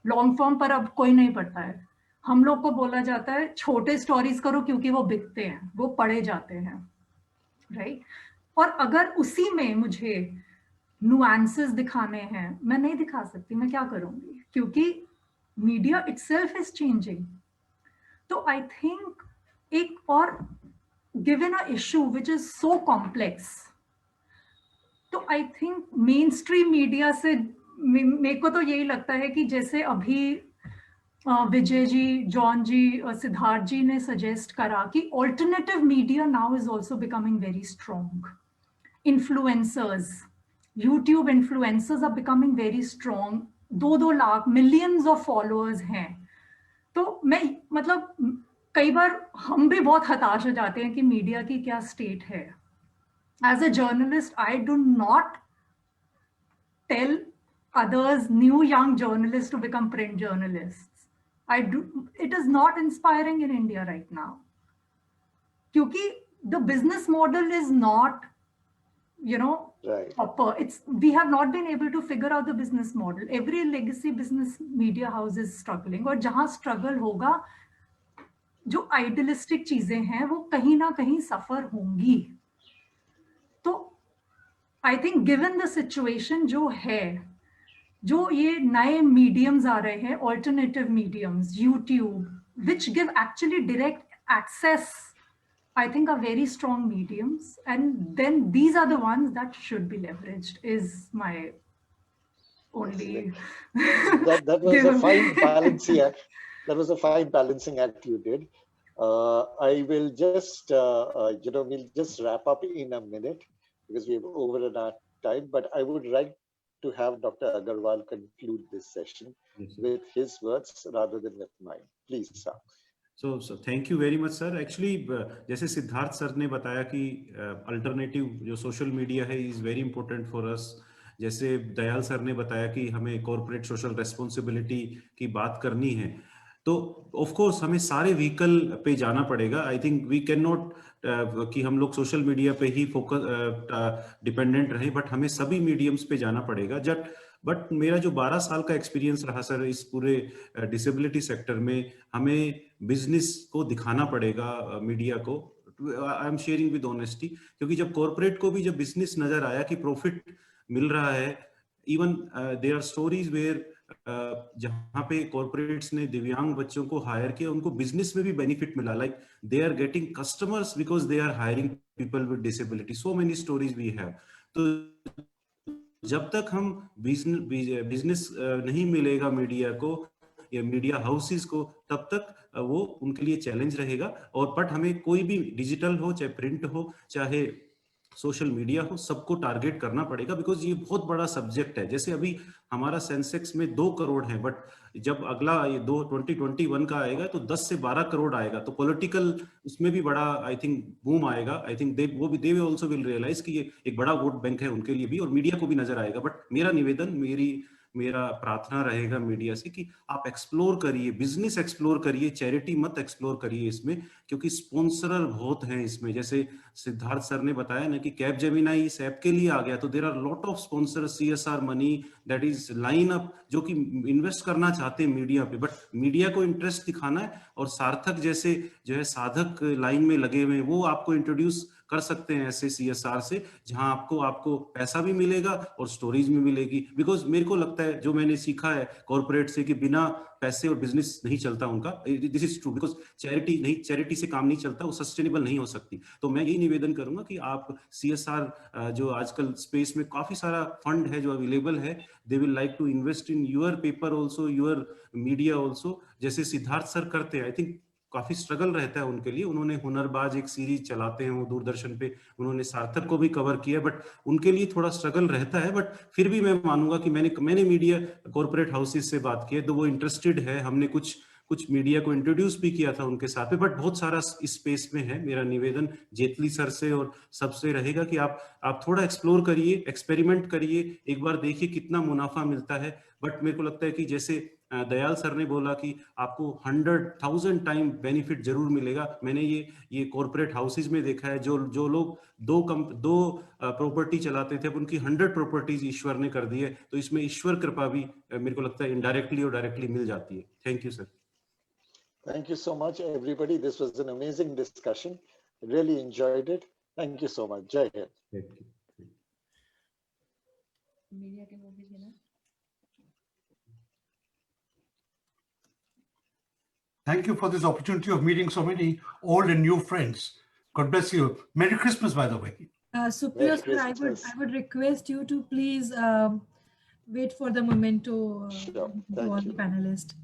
लॉन्ग फॉर्म पर अब कोई नहीं पढ़ता है। हम लोग को बोला जाता है छोटे स्टोरीज करो क्योंकि वो बिकते हैं, वो पढ़े जाते हैं, राइट? और अगर उसी में मुझे नुआंसेस दिखाने हैं, मैं नहीं दिखा सकती, मैं क्या करूंगी, क्योंकि मीडिया इटसेल्फ इज चेंजिंग। तो आई थिंक एक और given a issue which is so complex, तो I think mainstream media से मेरे को तो यही लगता है कि जैसे अभी विजय जी, जॉन जी, सिद्धार्थ जी ने सजेस्ट करा कि alternative media now is also becoming very strong. Influencers, YouTube influencers are becoming very strong, 2-2 lakh, millions of followers हैं। तो मैं मतलब कई बार हम भी बहुत हताश हो जाते हैं कि मीडिया की क्या स्टेट है। As a journalist, I do not tell others, new young journalists to become print journalists. It is not inspiring in India right now. Kyunki the business model is not, Right. proper. We have not been able to figure out the business model. Every legacy business media house is struggling. और जहां struggle होगा, जो idealistic चीजें हैं वो कहीं ना कहीं suffer होंगी। तो I think given the situation जो है, जो ये नए मीडियम्स आ रहे हैं, alternative mediums, YouTube, which give actually direct access, I think are very strong mediums, and then these are the ones that should be leveraged, is my only that was a fine balancing act. That was a fine balancing act you did. I will just we'll just wrap up in a minute because we're over our time, but I would like to have Dr. Agarwal conclude this session with his words rather than with mine. Please, sir. So thank you very much, sir. Actually, जैसे Siddharth sir ने बताया कि alternative जो social media है is very important for us. जैसे Dayal sir ने बताया कि हमें कॉर्पोरेट सोशल रेस्पॉन्सिबिलिटी की बात करनी है, तो ऑफ कोर्स हमें सारे व्हीकल पे जाना पड़ेगा। I think we can not कि हम लोग सोशल मीडिया पे ही फोकस डिपेंडेंट रहे, बट हमें सभी मीडियम्स पे जाना पड़ेगा। बट मेरा जो 12 साल का एक्सपीरियंस रहा सर इस पूरे डिसेबिलिटी सेक्टर में, हमें बिजनेस को दिखाना पड़ेगा मीडिया को। I am sharing with honesty, क्योंकि जब कॉर्पोरेट को भी जब बिजनेस नजर आया कि प्रॉफिट मिल रहा है, even there are stories where जहां पे कॉर्पोरेट्स ने दिव्यांग बच्चों को हायर किया, उनको बिजनेस में भी बेनिफिट मिला, like they are getting customers because they are hiring people with disability. So many stories we have. तो जब तक हम बिजनेस नहीं मिलेगा मीडिया को या मीडिया हाउसेस को, तब तक वो उनके लिए चैलेंज रहेगा। और बट हमें कोई भी डिजिटल हो, चाहे प्रिंट हो, चाहे सोशल मीडिया हो, सबको टारगेट करना पड़ेगा, बिकॉज ये बहुत बड़ा सब्जेक्ट है। जैसे अभी हमारा सेंसेक्स में 2 करोड़ है, बट जब अगला ये 2021 का आएगा तो 10 से 12 करोड़ आएगा, तो पॉलिटिकल उसमें भी बड़ा आई थिंक बूम आएगा। I think they also will realise कि ये एक बड़ा वोट बैंक है उनके लिए भी, और मीडिया को भी नजर आएगा। बट मेरा निवेदन, मेरी मेरा प्रार्थना रहेगा मीडिया से कि आप एक्सप्लोर करिए, बिजनेस एक्सप्लोर करिए, चैरिटी मत एक्सप्लोर करिए इसमें, क्योंकि स्पॉन्सरर बहुत हैं इसमें। जैसे सिद्धार्थ सर ने बताया ना कि कैपजेमिनी इस ऐप के लिए आ गया, तो there are lot of sponsor, CSR money that is line up, जो कि इन्वेस्ट करना चाहते हैं मीडिया पे, बट मीडिया को इंटरेस्ट दिखाना है। और सार्थक जैसे जो है साधक लाइन में लगे हुए हैं, वो आपको इंट्रोड्यूस कर सकते हैं ऐसे CSR से, जहां आपको पैसा भी मिलेगा और स्टोरीज भी मिलेगी। बिकॉज मेरे को लगता है, जो मैंने सीखा है कॉर्पोरेट से, कि बिना पैसे और बिजनेस नहीं चलता उनका। This is true, because charity से काम नहीं चलता, वो सस्टेनेबल नहीं हो सकती। तो मैं यही निवेदन करूंगा कि आप CSR जो आजकल स्पेस में काफी सारा फंड है जो अवेलेबल है, they will like to invest in your paper also, your media also, जैसे सिद्धार्थ सर करते हैं। आई थिंक काफी स्ट्रगल रहता है उनके लिए। उन्होंने हुनरबाज एक सीरीज चलाते हैं वो दूरदर्शन पे, उन्होंने सार्थक को भी कवर किया, बट उनके लिए थोड़ा स्ट्रगल रहता है। बट फिर भी मैं मानूंगा कि मैंने मीडिया कॉर्पोरेट हाउसेस से बात की है, तो वो इंटरेस्टेड है। हमने कुछ मीडिया को इंट्रोड्यूस भी किया था उनके साथ में, बट बहुत सारा इस स्पेस में है। मेरा निवेदन जेटली सर से और सबसे रहेगा कि आप थोड़ा एक्सप्लोर करिए, एक्सपेरिमेंट करिए, एक बार देखिए कितना मुनाफा मिलता है। बट मेरे को लगता है कि जैसे दयाल सर ने बोला कि आपको 100,000 टाइम बेनिफिट जरूर मिलेगा। मैंने ये कॉर्पोरेट हाउसेज में देखा है, जो लोग दो प्रॉपर्टी चलाते थे, अब उनकी 100 प्रॉपर्टीज ईश्वर ने कर दी है। तो इसमें ईश्वर कृपा भी मेरे को लगता है इनडायरेक्टली और डायरेक्टली मिल जाती है। Thank you sir. Thank you so much, everybody. This was an amazing discussion. Really enjoyed it. Thank you so much. Jai Hind. Thank you. Thank you for this opportunity of meeting so many old and new friends. God bless you. Merry Christmas, by the way. Supriyo sir, I would request you to please wait for the memento Sure. to all the panelists.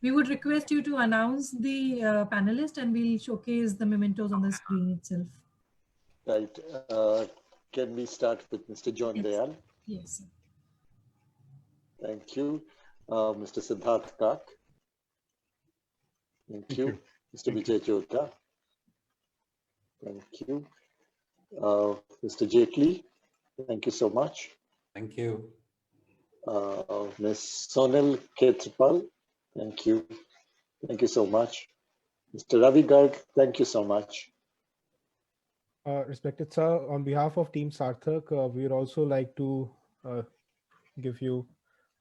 We would request you to announce the panelist, and we'll showcase the mementos on the screen itself. Right. Can we start with Mr. John Dayal? Yes, sir. Thank you. Mr. Siddharth Kak. Thank you. Mr. Vijay Chota. Thank you. Mr. Jaitley. Thank you so much. Thank you. Ms. Sonal Khetrapal. Thank you. Thank you so much. Mr. Ravi Garg, thank you so much. Respected sir, on behalf of Team Sarthak, we would also like to give you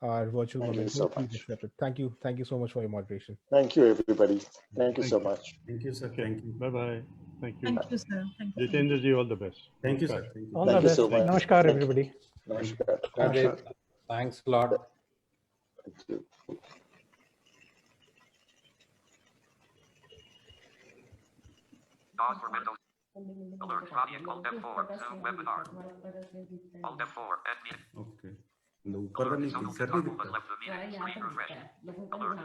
our virtual Thank you memento. so Please much. accept it. Thank you. Thank you so much for your moderation. Thank you, everybody. Thank you so much. Thank you, sir. Thank you. Bye-bye. Thank you. Thank you, sir. Thank you. Jitendra ji, all the best. Thank you, sir. Namaskar. Thank you. All the Thank you best. so much. Namaskar, Thank you. everybody. Namaskar. Rajesh, thanks a lot. Thank you. Pause for mental alert. Audio Alt F4. Zoom webinar. Alt F4. Okay. ऊपर का नहीं, sir नहीं दिखता। Left the meeting. Screen refresh. Alert.